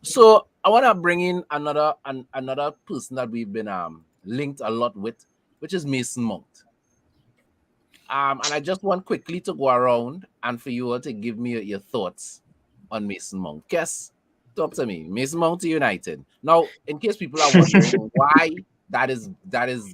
So I want to bring in another person that we've been linked a lot with, which is Mason Mount. And I just want quickly to go around and for you all to give me your thoughts on Mason Mount. Kes, talk to me. Mason Mount to United. Now, in case people are wondering why that is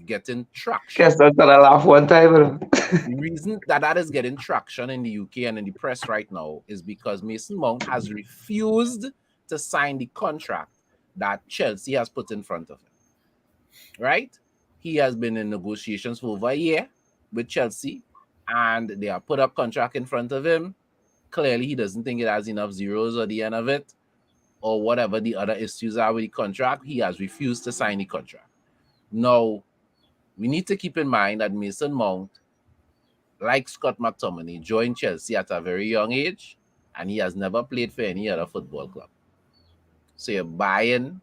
getting traction. Kes, that's gonna laugh one time. The reason that is getting traction in the UK and in the press right now is because Mason Mount has refused to sign the contract that Chelsea has put in front of him. Right? He has been in negotiations for over a year with Chelsea, and they have put a contract in front of him. Clearly, he doesn't think it has enough zeros at the end of it, or whatever the other issues are with the contract. He has refused to sign the contract. Now, we need to keep in mind that Mason Mount, like Scott McTominay, joined Chelsea at a very young age, and he has never played for any other football club. So you're buying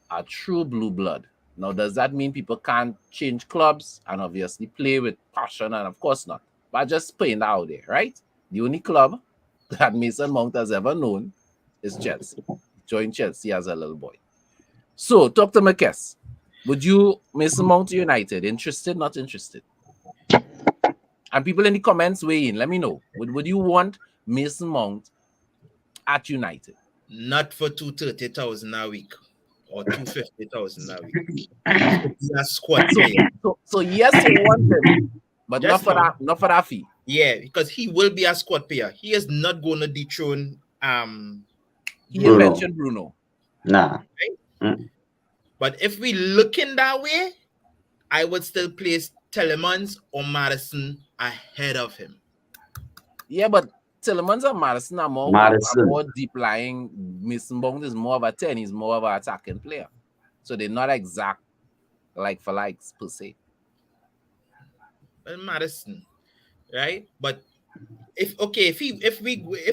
a true blue blood. Now, does that mean people can't change clubs and obviously play with passion? And of course not. But just putting that out there, right? The only club that Mason Mount has ever known is Chelsea. He joined Chelsea as a little boy. So, talk to Kes. Would you, Mason Mount United, interested, not interested? And people in the comments weigh in. Let me know. Would you want Mason Mount at United? Not for 230,000 a week or 250,000 a week. He's a squad player. So yes, you want him, but not for that fee. Yeah, because he will be a squad player. He is not going to dethrone he mentioned Bruno. Nah. Right? But if we look in that way, I would still place Tielemans or Maddison ahead of him. Yeah, but Tielemans and Maddison are more deep lying. Mason Mount is more of a 10. He's more of an attacking player. So they're not exact like for likes per se. Well, Maddison, right? But if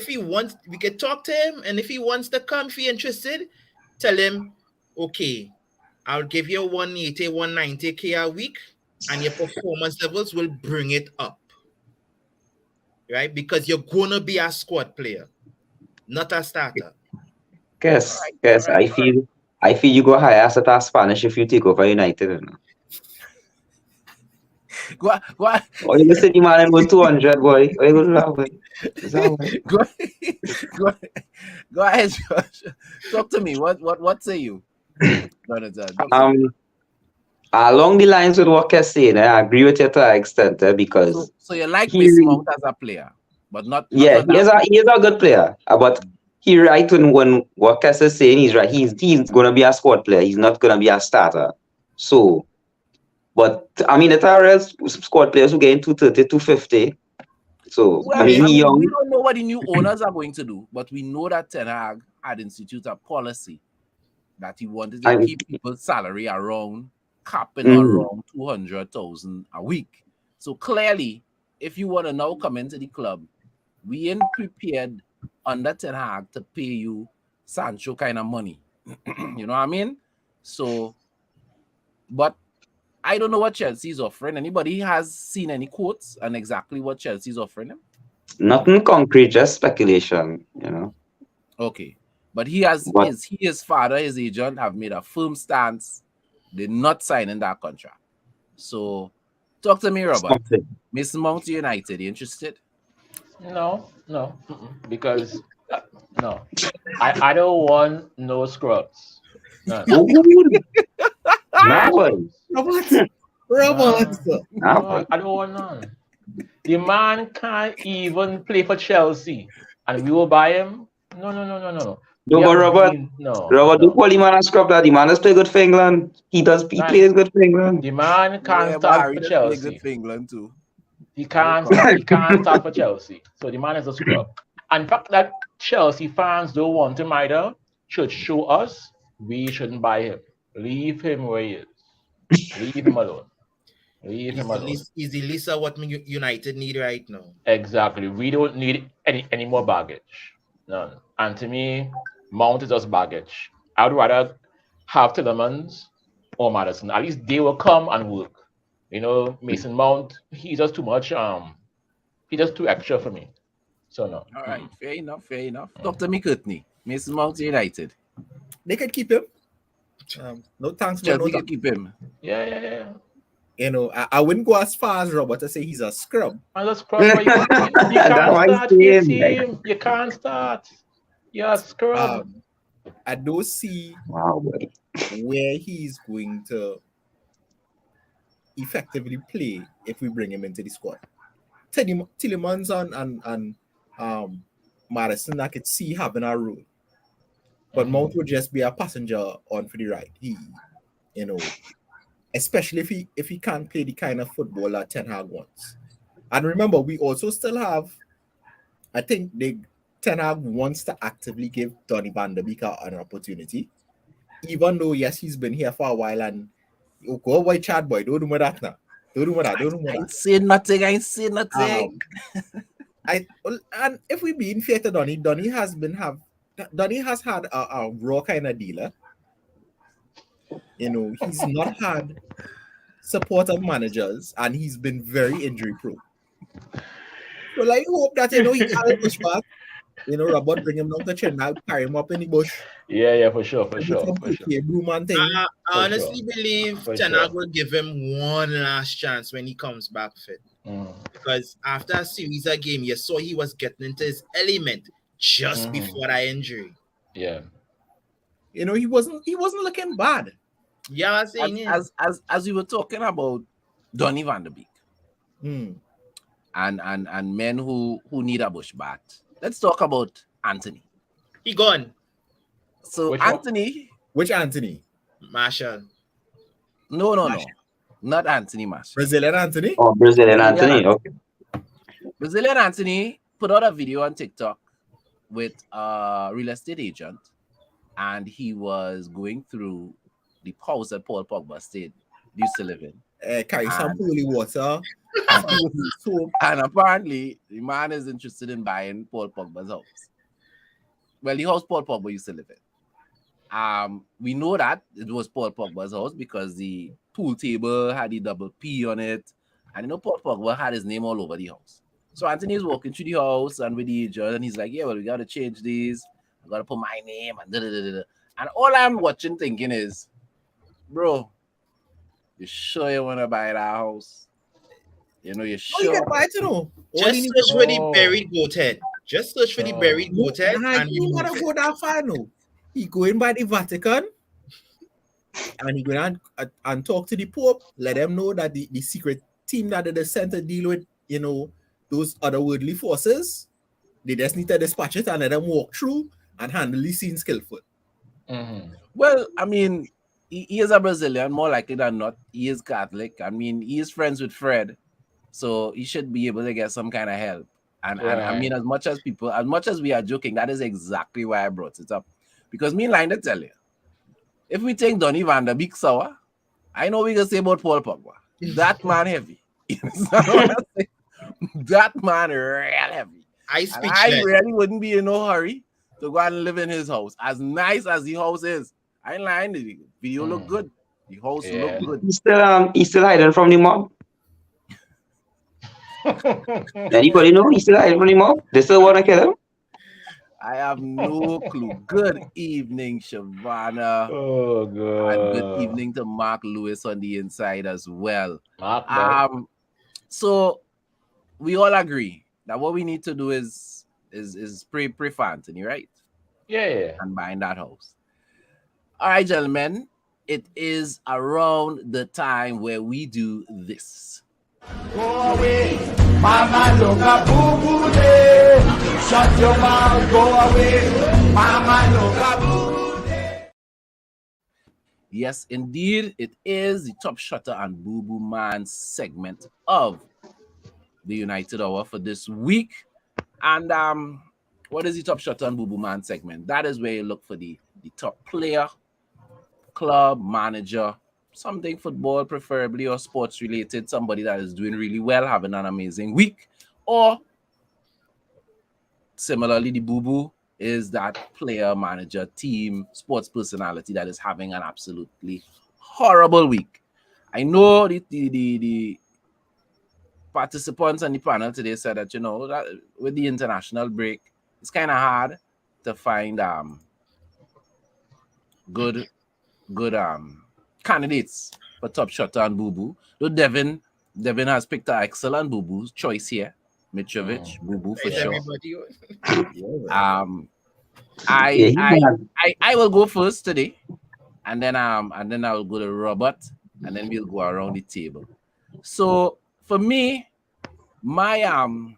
he wants, we can talk to him, and if he wants to come, if he's interested, tell him, okay, I'll give you 180, 190K a week, and your performance levels will bring it up. Right? Because you're gonna be a squad player, not a starter. Yes. I feel you go higher as a Spanish if you take over United. You know? Go. Oh, you listen, man, I'm going 200, boy. Oh, you go ahead, Josh. Talk to me. What say you? Along the lines with what Kes saying, I agree with you to an extent because so you like Mason Mount as a player, but not he is a good player. But he right when what Kes is saying, he's right. He's gonna be a squad player. He's not gonna be a starter. So, but I mean, there are real squad players who get 230, 250. So he's young. We don't know what the new owners are going to do, but we know that Ten Hag had instituted a policy that he wanted to keep people's salary around capping around 200,000 a week. So clearly, if you want to now come into the club, we ain't prepared under Ten Hag to pay you Sancho kind of money. You know what I mean? So, but I don't know what Chelsea's offering. Anybody has seen any quotes on exactly what Chelsea's offering him? Nothing concrete, just speculation, you know. Okay. But he has his father, his agent, have made a firm stance. They're not signing that contract. So talk to me, Robert. Mason Mount United, you interested? No, because no, I don't want no scrubs. No. Robert. No, I don't want none. The man can't even play for Chelsea, and we will buy him. No. No, but Robert, don't call him man a scrub that. The man has played good for England. He plays good for England. The man can't start for Chelsea. Good for England too. He can't start for Chelsea. So the man is a scrub. And the fact that Chelsea fans don't want him either should show us we shouldn't buy him. Leave him where he is. Leave him alone. Leave him alone. Is the least of what United need right now. Exactly. We don't need any more baggage. None. And to me, Mount is just baggage. I would rather have Tielemans or Maddison. At least they will come and work. You know, Mason Mount, he's just too much. He's just too extra for me. So no. All right, fair enough. Dr. McCartney, Mason Mount United. They could keep him. No thanks, man. Chelsea can keep him. Yeah. You know, I wouldn't go as far as Robert to say he's a scrub. And a scrub, you can't start your team. You can't start. You're a scrub. I don't see where he's going to effectively play if we bring him into the squad. Tielemans and Maddison, I could see having a role. But Mount would just be a passenger on for the ride. He, you know, especially if he can't play the kind of football that Ten Hag wants. And remember, we also still have, I think Ten Hag wants to actively give Donny van der Beek an opportunity. Even though, yes, he's been here for a while and go away, Chad boy, don't do that now. Don't do that. I ain't saying nothing. And if we being fair to Donny has had a raw kind of dealer. You know, he's not had support of managers and he's been very injury prone. So I hope that, you know, he can push back. You know, Robert bring him down to Trinidad, carry him up in the bush. Yeah, for sure. I honestly believe Ten Hag will give him one last chance when he comes back fit. Because after a series of game, you saw he was getting into his element just before that injury. Yeah. You know, he wasn't looking bad. Yeah, as we were talking about Donny van der Beek and men who need a bush bat. Let's talk about Anthony. He gone. So Which Anthony? Marshall. No. Not Anthony Marshall. Brazilian Anthony? Oh, Brazilian Anthony. Okay. Brazilian Anthony put out a video on TikTok with a real estate agent, and he was going through the house that Paul Pogba used to live in. Carry some holy water. And apparently, the man is interested in buying Paul Pogba's house. Well, the house Paul Pogba used to live in. We know that it was Paul Pogba's house because the pool table had the double P on it. And you know, Paul Pogba had his name all over the house. So Anthony is walking through the house and with the agent, and he's like, yeah, well, we got to change these. I got to put my name and da-da-da-da. And all I'm watching thinking is, bro, you sure you want to buy that house? You know, you're sure. You can buy it, you know. Just search for the buried goat head. Just search for the buried goat head. And you gotta go that far now. He going by the Vatican and he going and talk to the Pope, let them know that the secret team that they sent to deal with, you know, those otherworldly forces, they just need to dispatch it and let them walk through and handle the scene skillful. Well, I mean, he is a Brazilian, more likely than not. He is Catholic. I mean, he is friends with Fred. So he should be able to get some kind of help. And I mean, as much as we are joking, that is exactly why I brought it up. Because me lying to tell you, if we take Donny van der Beek sour, I know we can say about Paul Pogba. That man heavy. You understand what I'm saying? That man real heavy. I And I speechless. really wouldn't be in no hurry to go and live in his house. As nice as the house is, I ain't lying. The video look good. The house look good. He's still hiding from the mob. Anybody know? He's still hiding from the mob. They still want to kill him. I have no clue. Good evening, Shavana. Oh, God. And good evening to Mark Lewis on the inside as well. Mark, So we all agree that what we need to do is pray for Anthony, right? Yeah. And buying that house. All right, gentlemen. It is around the time where we do this. Go away, Mama Loka Boo Boo Day. Shut your mouth, go away, Mama Loka Boo Boo Day. Yes, indeed, it is the Top Shutter and Boo Boo Man segment of the United Hour for this week. And what is the Top Shutter and Boo Boo Man segment? That is where you look for the top player, club, manager, something football preferably or sports related, somebody that is doing really well, having an amazing week, or similarly, the boo-boo is that player, manager, team, sports personality that is having an absolutely horrible week. I know the participants on the panel today said that, that with the international break, it's kind of hard to find good candidates for Top Shutter and Boo Boo. Though Devin has picked an excellent Boo Boo choice here. Mitrovic, Boo Boo for sure. I will go first today, and then I will go to Robert, and then we'll go around the table. So for me, my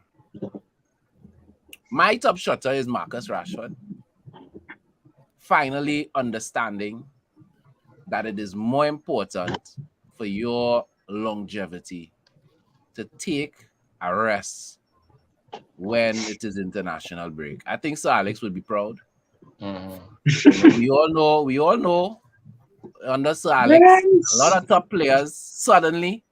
Top Shutter is Marcus Rashford. Finally understanding that it is more important for your longevity to take a rest when it is international break. I think Sir Alex would be proud. We all know under Sir Alex, a lot of top players suddenly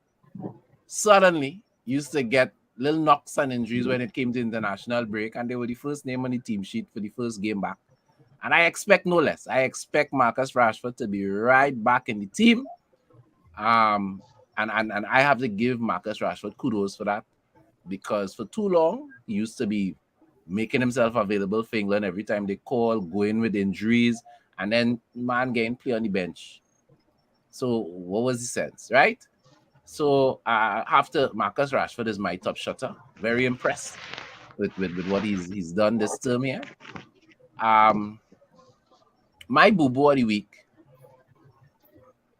used to get little knocks and injuries when it came to international break, and they were the first name on the team sheet for the first game back. And I expect no less. I expect Marcus Rashford to be right back in the team. And I have to give Marcus Rashford kudos for that, because for too long, he used to be making himself available for England every time they call, going with injuries, and then man getting play on the bench. So what was the sense, right? So after Marcus Rashford is my Top Shutter. Very impressed with what he's done this term here. My boo-boo of the week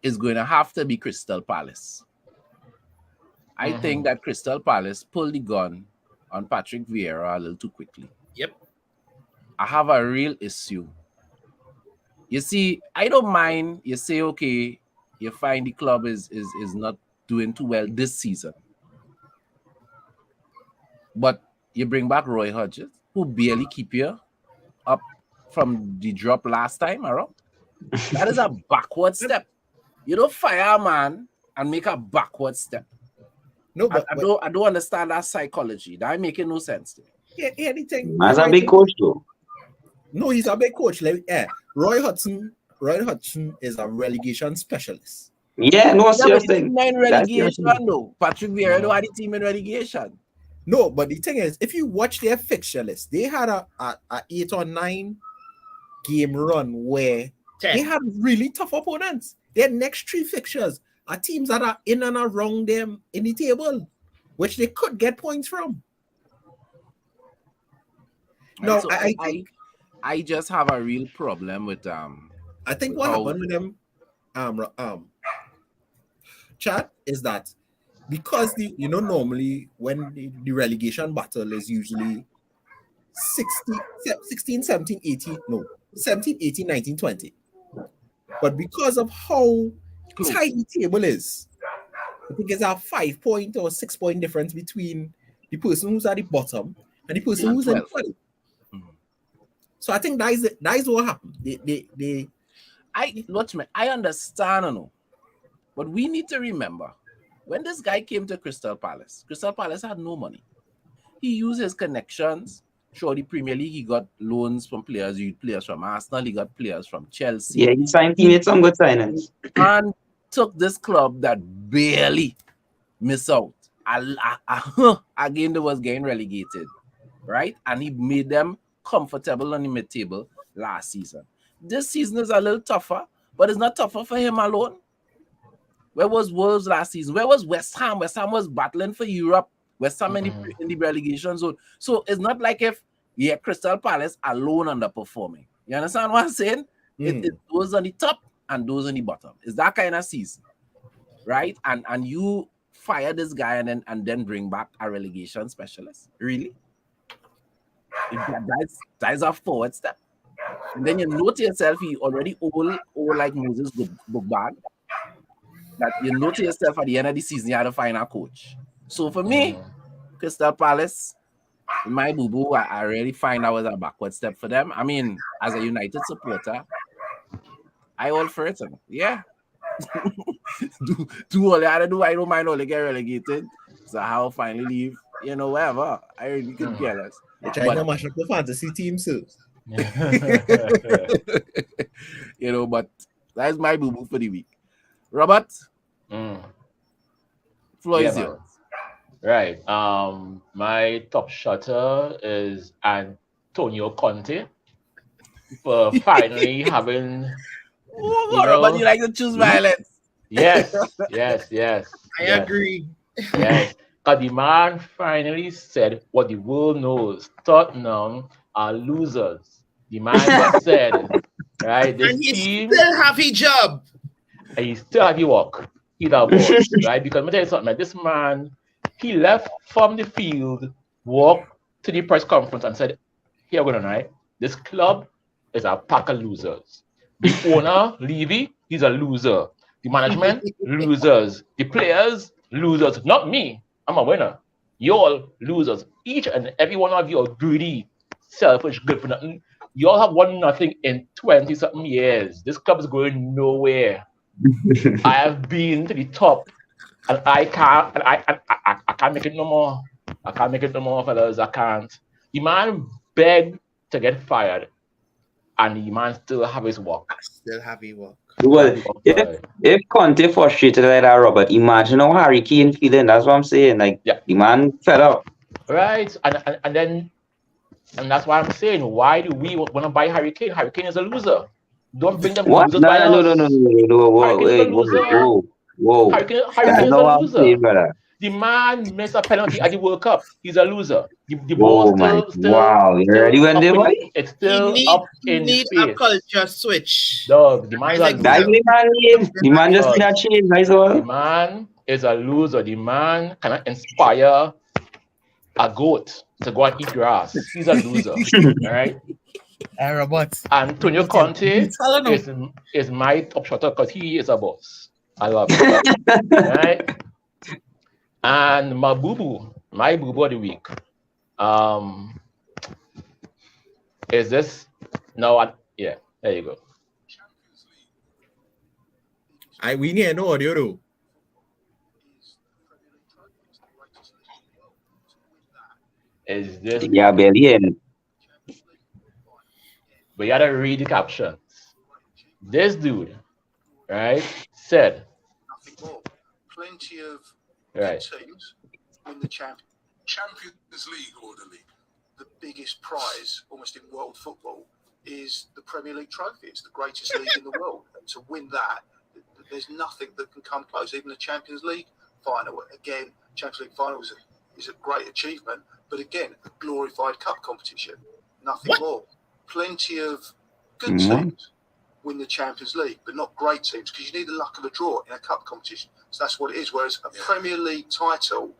is going to have to be Crystal Palace. I think that Crystal Palace pulled the gun on Patrick Vieira a little too quickly. Yep. I have a real issue. You see, I don't mind you say, okay, you find the club is not doing too well this season. But you bring back Roy Hodges, who barely keep you up from the drop last time around. That is a backward step. You don't fire a man and make a backward step. No, but I don't understand that psychology. That ain't making no sense to me. Anything. As a big coach, though. No, he's a big coach. Roy Hodgson is a relegation specialist. Yeah, no, seriously. In relegation, though. Patrick Vieira don't have the team in relegation. No, but the thing is, if you watch their fixture list, they had a 8 or 9 game run where 10. they had really tough opponents. Their next 3 fixtures are teams that are in and around them in the table, which they could get points from. No, so I just have a real problem with I think what happened with them, Chad, is that because normally when the relegation battle is usually 16, 17, 18, 19, 20. But because of how tight the table is, I think it's a 5-point or 6-point difference between the person who's at the bottom and the person who's in the middle. So I think that is what happened. I understand, but we need to remember When this guy came to Crystal Palace had no money. He used his connections. Throughout the Premier League, he got loans from players. He players from Arsenal. He got players from Chelsea. Yeah, he made some good signings. And took this club that barely missed out. Again, they was getting relegated, right? And he made them comfortable on the mid-table last season. This season is a little tougher, but it's not tougher for him alone. Where was Wolves last season? Where was West Ham? West Ham was battling for Europe. West Ham in the relegation zone. So it's not like if Crystal Palace alone underperforming. You understand what I'm saying? It those on the top and those on the bottom. It's that kind of season, right? And you fire this guy and then bring back a relegation specialist. Really? That's a forward step. And then you know to yourself, he already old like Moses book bag. That you know to yourself at the end of the season, you had to find a coach. So for me, Crystal Palace, my boo-boo, I really find that was a backward step for them. I mean, as a United supporter, I all for it. Yeah. do all I do. I don't mind all they get relegated. So I'll finally leave, wherever. I really could care less. Trying to mash up the fantasy team too. But that's my boo-boo for the week. Robert, floor is yours. Right. My top shutter is Antonio Conte for finally having. Robert, you like to choose violence? Yes. I agree. Yes. Because the man finally said what the world knows. Tottenham are losers. The man just said, right? This And he team still have a job. and he still have to walk. He's a boss, right? Because let me tell you something, man. This man, he left from the field, walked to the press conference and said, here we're going, right? This club is a pack of losers. The owner, Levy, he's a loser. The management, losers. The players, losers. Not me. I'm a winner. You all losers. Each and every one of you are greedy, selfish, good for nothing. You all have won nothing in 20-something years. This club is going nowhere. I have been to the top, and I can't make it no more. I can't make it no more, fellas. I can't. The man begged to get fired, and the man still have his work. Still have his work. Well, if Conte frustrated like that, Robert, imagine how Harry Kane feeling. That's what I'm saying. Like, the man fed up. Right, and that's why I'm saying, why do we want to buy Harry Kane? Harry Kane is a loser. Don't bring them What? losers No. Whoa. Harry Kane is a loser. The man missed a penalty at the World Cup. He's a loser. The ball still wow. You already went there, boy? It's still up in need space. a culture switch. Dog, the man is a loser. The man just need a change. The man is a loser. The man cannot inspire a goat to go and eat grass. He's a loser. All right? Robert. Antonio Conte is my top shotter because he is a boss. I love it. Right? And my boo-boo of the week, is this? No, yeah, there you go. We need no audio though. Is this? Yeah, barely. But you gotta read the captions. This dude, right, said. Nothing more. Plenty of right. teams win the Champions League or the league. The biggest prize, almost in world football, is the Premier League trophy. It's the greatest league in the world. And to win that, there's nothing that can come close. Even the Champions League final, again, Champions League final is a great achievement. But again, a glorified cup competition. Nothing more. Plenty of good teams win the Champions League, but not great teams, because you need the luck of the draw in a cup competition. So that's what it is. Whereas a Premier League title,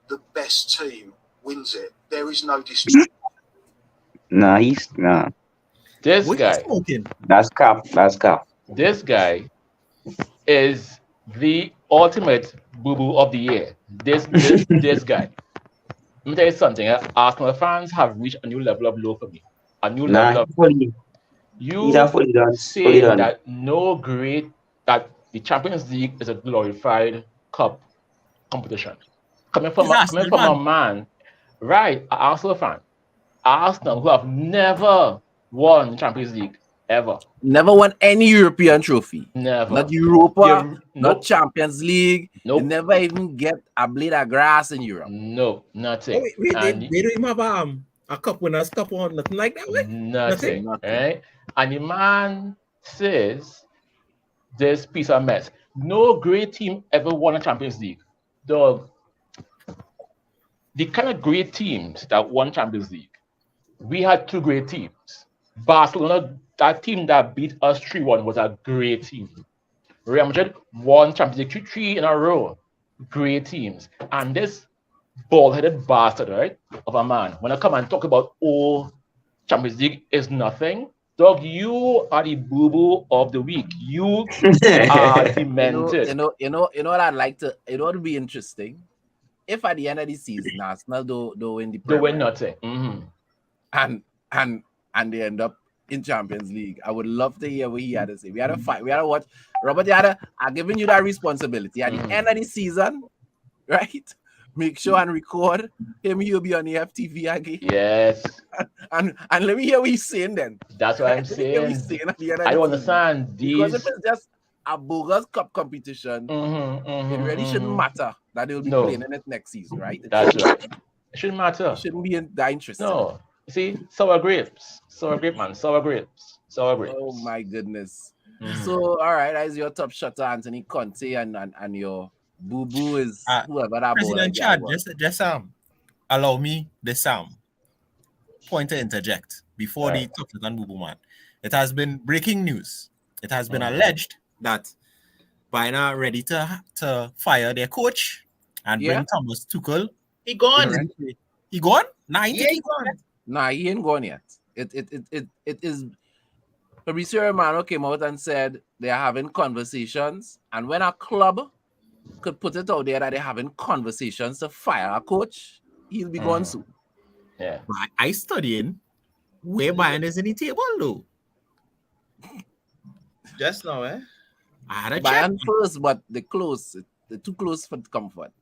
the best team wins it. There is no dispute. Nah. This what guy. That's cap. This guy is the ultimate boo-boo of the year. This guy. Let me tell you something. Arsenal fans have reached a new level of low for me. A new level of you say that that the Champions League is a glorified cup. competition. Coming from a man, right? An Arsenal fan. Arsenal, who have never won Champions League ever. Never won any European trophy. Never. Not Europa, not nope. Champions League. Nope. They never even get a blade of grass in Europe. No, nothing. Oh, wait, they don't even have a cup winners cup or nothing like that, way? Nothing. Right? And the man says this piece of mess. No great team ever won a Champions League. Dog. The kind of great teams that won Champions League, we had two great teams. Barcelona, that team that beat us 3-1 was a great team. Real Madrid won Champions League 3 in a row. Great teams. And this bald-headed bastard, right, of a man, when I come and talk about, Champions League is nothing, dog, you are the boo-boo of the week. You are demented. You know what I'd like to, it would be interesting if at the end of the season, Arsenal don't win the Premier. They win nothing. Mm-hmm. And they end up in Champions League. I would love to hear what he had to say. We had to fight. We had to watch. Robert, I'm giving you that responsibility. At the end of the season, right? Make sure and record him. He'll be on the FTV again. Yes. And let me hear what he's saying then. That's what I'm saying. I don't understand these. Because if it's just a bogus cup competition, it really shouldn't matter that they'll be playing in it next season, right? That's right. It shouldn't matter. It shouldn't be that interesting. No. See, sour grapes. Sour grape, man. Sour grapes. Sour grapes. Oh my goodness. So all right, as your top shutter, Anthony Conte, and your boo-boo is whoever that President Chad, just allow me this point to interject before the top shutter and boo-boo man. It has been breaking news. It has been alleged that Bayern are ready to fire their coach and bring Thomas Tuchel. He gone. He gone? Nah, he gone. Nah, he ain't gone yet. It is. Fabrizio Romano came out and said they are having conversations, and when a club could put it out there that they're having conversations to fire a coach, he'll be gone soon. Yeah. I studying where Bayern is in the table though. Just now, eh? I had a Bayern first, but they're close. They're too close for comfort.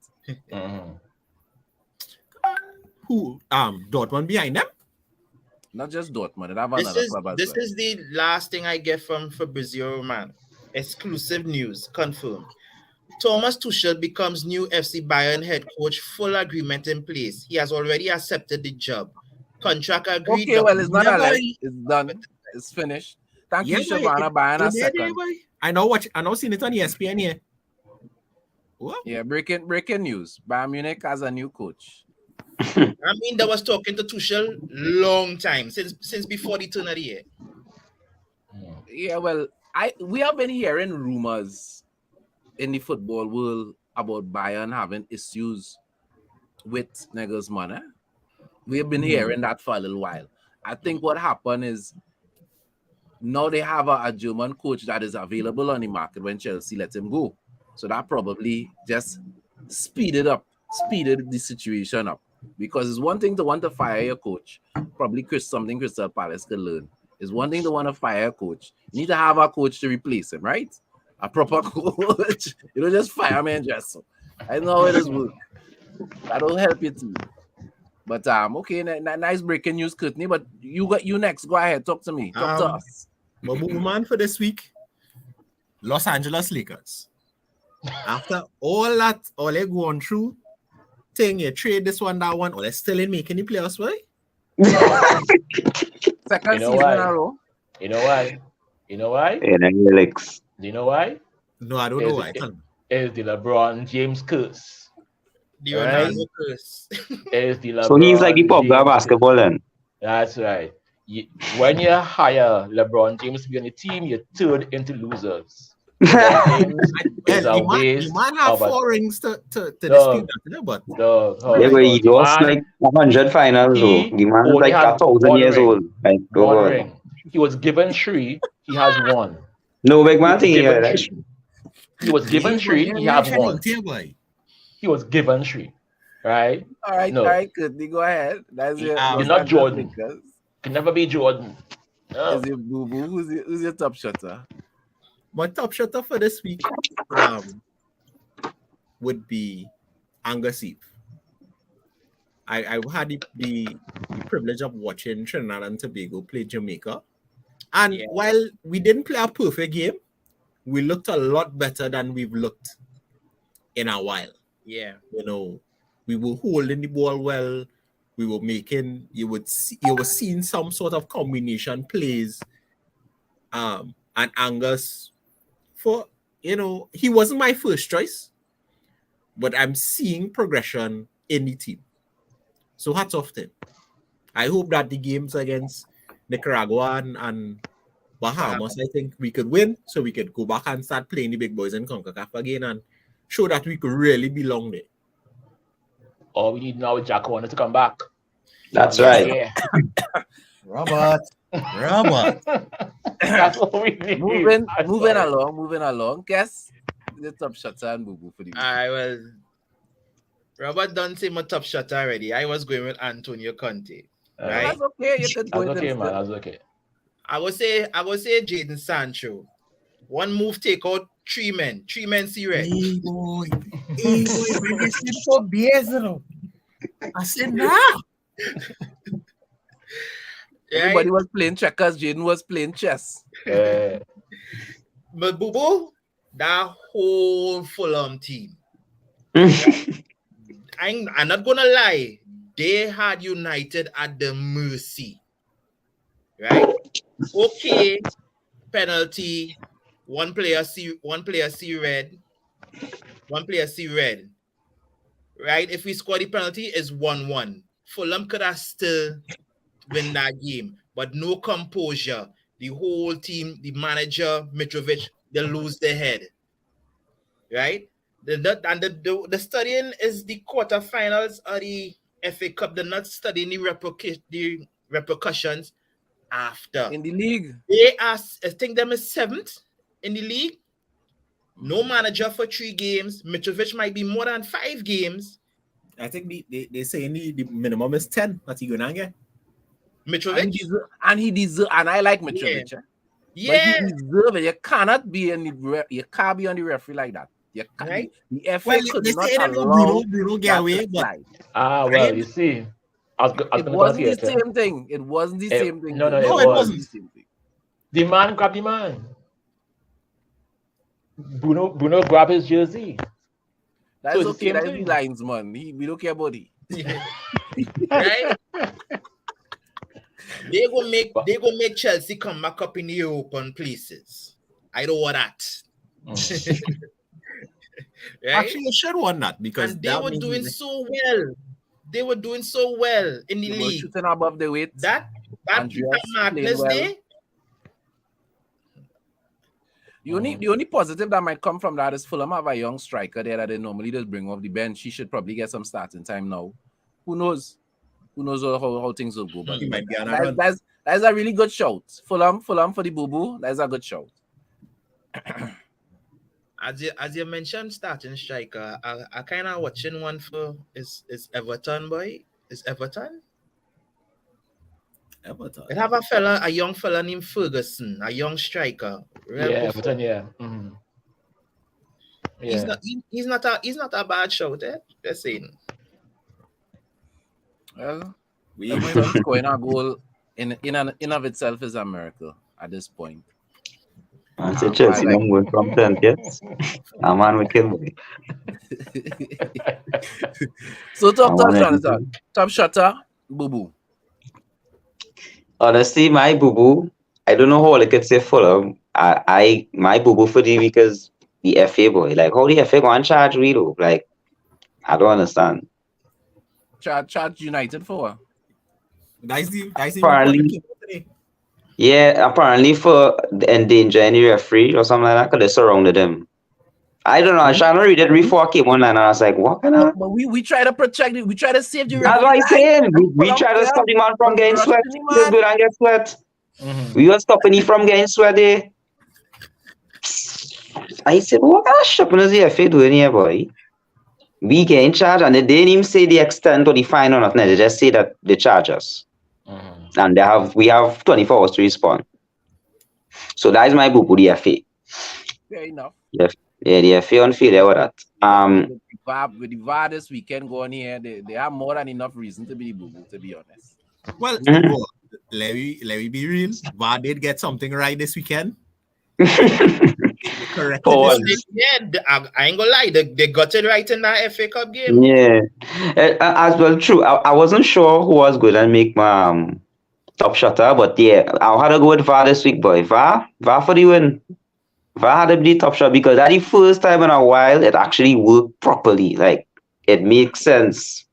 Who? Dortmund behind them? Not just Dortmund. They have another club as this well. is the last thing I get from Fabrizio Romano. Exclusive news confirmed. Thomas Tuchel becomes new FC Bayern head coach. Full agreement in place. He has already accepted the job. Contract agreed. Okay, well, it's not alleged. It's done. It's finished. Thank you, Shavana. Bayern a second. I know seen it on ESPN here. What? Yeah, breaking news. Bayern Munich has a new coach. I mean, that was talking to Tuchel long time, since before the turn of the year. Yeah, well, we have been hearing rumors in the football world about Bayern having issues with Nagelsmann. We have been hearing that for a little while. I think what happened is now they have a German coach that is available on the market when Chelsea let him go. So that probably just speeded the situation up. Because it's one thing to want to fire your coach. Probably something Crystal Palace could learn. It's one thing to want to fire a coach. You need to have a coach to replace him, right? A proper coach. You don't just fire me and just so. I know how it is work. That'll help you too. But okay, nice breaking news, Courtney. But you next. Go ahead, talk to me. Talk to us. My man for this week, Los Angeles Lakers. After all they going through, thing you trade this one, that one, or they're still in making the playoffs, right? Second season in a row. You know why? Alex. Do you know why? No, I don't know why. It's the LeBron James curse. The Ronaldo curse. It's the LeBron So he's like the Pogba basketball then. That's right. When you hire LeBron James to be on the team, you turn into losers. You might have 4 rings to dispute that, but he lost like 100 finals though. The man is like 1,000 years old. Like, ring. He was given 3, he has 1. No, big man thing here. Right? He was given 3, he has 1. He was given 3. Right? All right, good. Go ahead. That's You're not Jordan. Can never be Jordan. No. Is it boo-boo? Who's your top shutter? My top shutter for this week would be Angus Eve. I had the privilege of watching Trinidad and Tobago play Jamaica. And while we didn't play a perfect game, we looked a lot better than we've looked in a while. Yeah. You know, we were holding the ball well. We were making, you were seeing some sort of combination plays. And Angus, he wasn't my first choice, but I'm seeing progression in the team. So hats off to him. I hope that the games against Nicaragua and Bahamas, I think we could win, so we could go back and start playing the big boys in CONCACAF again and show that we could really belong there. All we need now is Jack Horner to come back. That's right. Yeah. Robert. That's what we need. Moving along. Guess the top shutter and Boo Boo for the week. Robert done say my top shot already. I was going with Antonio Conte. Right? That's okay. You could go That's okay, with man. That's okay. I would say Jadon Sancho. One move, take out three men see red. Hey boy, when they said for Bezero, I said nah. Everybody was playing checkers. Jaden was playing chess. But Boo, that whole Fulham team. I'm not gonna lie, they had United at the mercy. Right? Okay, penalty. One player see red. Right? If we score the penalty, it's 1-1. Fulham could have still win that game, but no composure. The whole team, the manager, Mitrovic, they lose their head. Right? The studying is the quarterfinals of the FA Cup. They're not studying the repercussions after. In the league. I think them is 7th in the league. No manager for 3 games. Mitrovic might be more than 5 games. I think they say the minimum is 10 that he gonna get. Mitrovic. And I like Mitrovic. Yeah. But he deserves it. You can't be on the referee like that. You can't. Right? The FA could they not say allow Bruno get away, but Well, you see, it wasn't the same thing. It wasn't the same thing. No, it wasn't. The same thing. The man grabbed the man. Bruno grabbed his jersey. That's So okay. it's the That's same the thing. lines, man. We don't care about it. Right? They go make Chelsea come back up in the European places. I don't want that. Right? Actually, you should want that because and they were doing so well. They were doing so well in the They were league. shooting above the weight. That Andreas madness playing well. there. The only positive that might come from that is Fulham have a young striker there that they normally just bring off the bench. He should probably get some starting time now. Who knows? Who knows how things will go? But He might be on a run. that's a really good shout. Fulham for the boo-boo. That's a good shout. As you mentioned, starting striker, I kind of watching one for is Everton, boy. Is Everton? It have a young fella named Ferguson, a young striker. Everton, yeah. Mm-hmm. Yeah. He's not a bad shout, eh? Just saying. Well, scoring a goal in of itself is a miracle at this point. I said Chelsea don't go from 10th yet. A man will kill me. So top shutter, boo-boo. Honestly, my boo-boo, I don't know how I could say Fulham. My boo-boo for the week is the FA boy. Like, how the FA go and charge Rito? Like, I don't understand. Charge United for? Apparently, yeah, apparently for endangering the referee or something like that, because they surrounded him. I don't know. I was trying to read it before I came online, and I was like, what kind of... But we try to protect it. We try to save the referee. That's what I'm saying. We try to stop the man from getting sweat. Just go and get sweat. Mm-hmm. We were stopping him from getting sweat there. I said, what kind of shopping is the FA doing here, boy? We get in charge, and they didn't even say the extent or the fine or nothing. They just say that they charge us. Mm-hmm. And we have 24 hours to respond. So that is my boo-boo, the FA. Fair enough. Yeah, the FA unfair with that. With the VAR this weekend going here, they have more than enough reason to be the boo-boo, to be honest. Well, bro, let me be real. VAR did get something right this weekend. Correct. Yeah, I ain't gonna lie. They got it right in that FA Cup game. Yeah, as well. True. I wasn't sure who was going to make my top shutter, but yeah, I had to go with VAR this week, boy. VAR for the win. VAR had to be the top shot because that's the first time in a while it actually worked properly. Like it makes sense.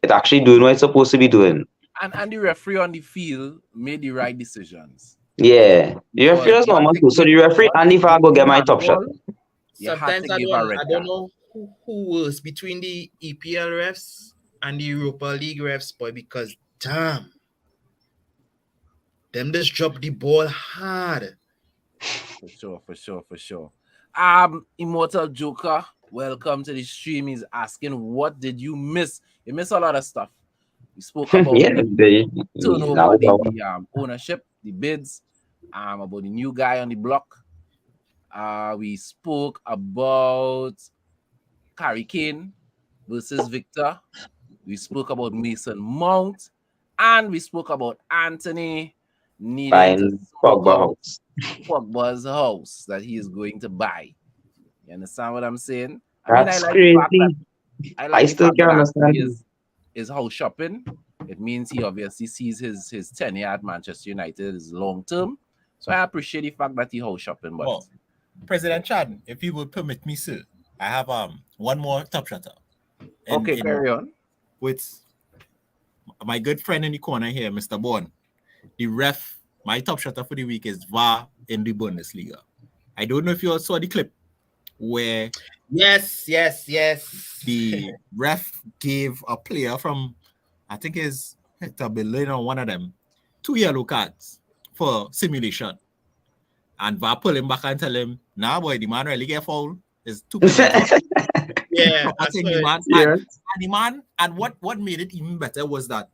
It actually doing what it's supposed to be doing. And the referee on the field made the right decisions. Yeah, the referee was normal too. So the referee and the VAR go get my top shot. Sometimes I don't know who was between the EPL refs and the Europa League refs, boy, because damn, them just dropped the ball hard. For sure. Immortal Joker, welcome to the stream. He's asking, what did you miss? You missed a lot of stuff. We spoke about turnover, the ownership, the bids, about the new guy on the block. We spoke about Harry Kane versus Victor. We spoke about Mason Mount, and we spoke about Anthony needing Pogba's house that he is going to buy. You understand what I'm saying? That's crazy. I still can't understand. Is house shopping. It means he obviously sees his tenure at Manchester United is long term. So I appreciate the fact that he house shopping. But President Chad, if you would permit me, sir, I have one more top shutter. Okay, carry on. With my good friend in the corner here, Mr. Bourne. The ref, my top shutter for the week is VAR in the Bundesliga. I don't know if you all saw the clip where yes. The ref gave a player from, I think it's Hector Berlin or one of them, 2 yellow cards for simulation. And VAR pull him back and tell him, nah, boy, the man really get foul. It's 2 penalties. Yeah, I think and what made it even better was that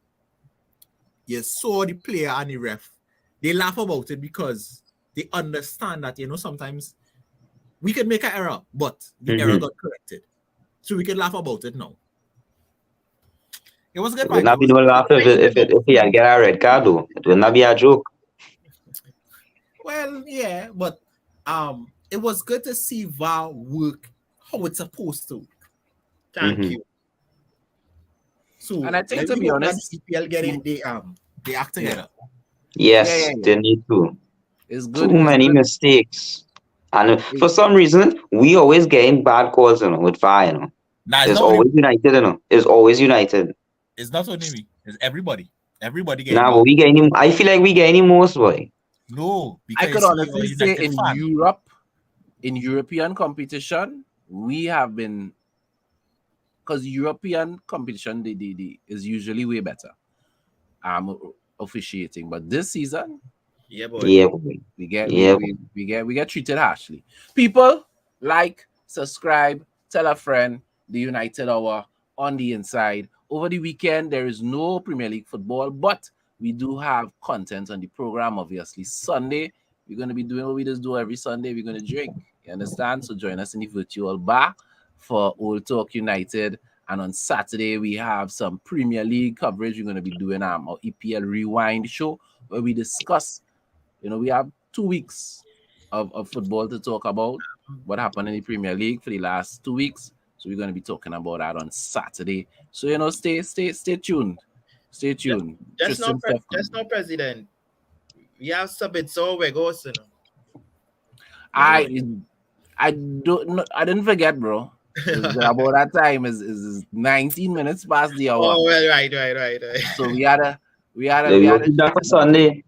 you saw the player and the ref. They laugh about it because they understand that, sometimes we can make an error, but the error got corrected. So we can laugh about it now. It was good. It would not be no laugh if he had get a red card, though. It would not be a joke. Well, yeah, but it was good to see VAR work how it's supposed to. Thank you. So, and I think, to be honest, EPL getting they act together. Yes, they need to. It's good. Too many mistakes. And for some reason, we always getting bad calls, with VAR, Nah, it's always United, It's always United. It's not only me. It's everybody. Everybody getting. Nah, but we getting. I feel like we getting most, boy. No, because I could honestly say in Europe, in European competition, we have been, because European competition is usually way better. Officiating, but this season, we get treated harshly. People, like, subscribe, tell a friend. The United Hour on the inside. Over the weekend, there is no Premier League football, but we do have content on the program. Obviously, Sunday, we're going to be doing what we just do every Sunday. We're going to drink. You understand? So join us in the virtual bar for Old Talk United. And on Saturday, we have some Premier League coverage. We're going to be doing our EPL Rewind show where we discuss, we have 2 weeks of football to talk about what happened in the Premier League for the last 2 weeks. So we're going to be talking about that on Saturday. So, stay tuned. Stay tuned. Just no president. We have submit so we're going. I didn't forget, bro. About that time is 19 minutes past the hour. Oh, well, right. So we had that for Sunday.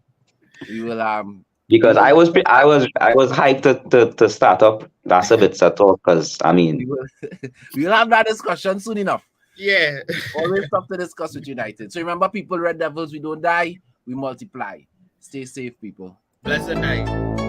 We will because I was hyped to start up. That's a bit subtle because we'll have that discussion soon enough. Yeah. Always stuff to discuss with United. So remember, people, Red Devils, we don't die, we multiply. Stay safe, people. Blessed night.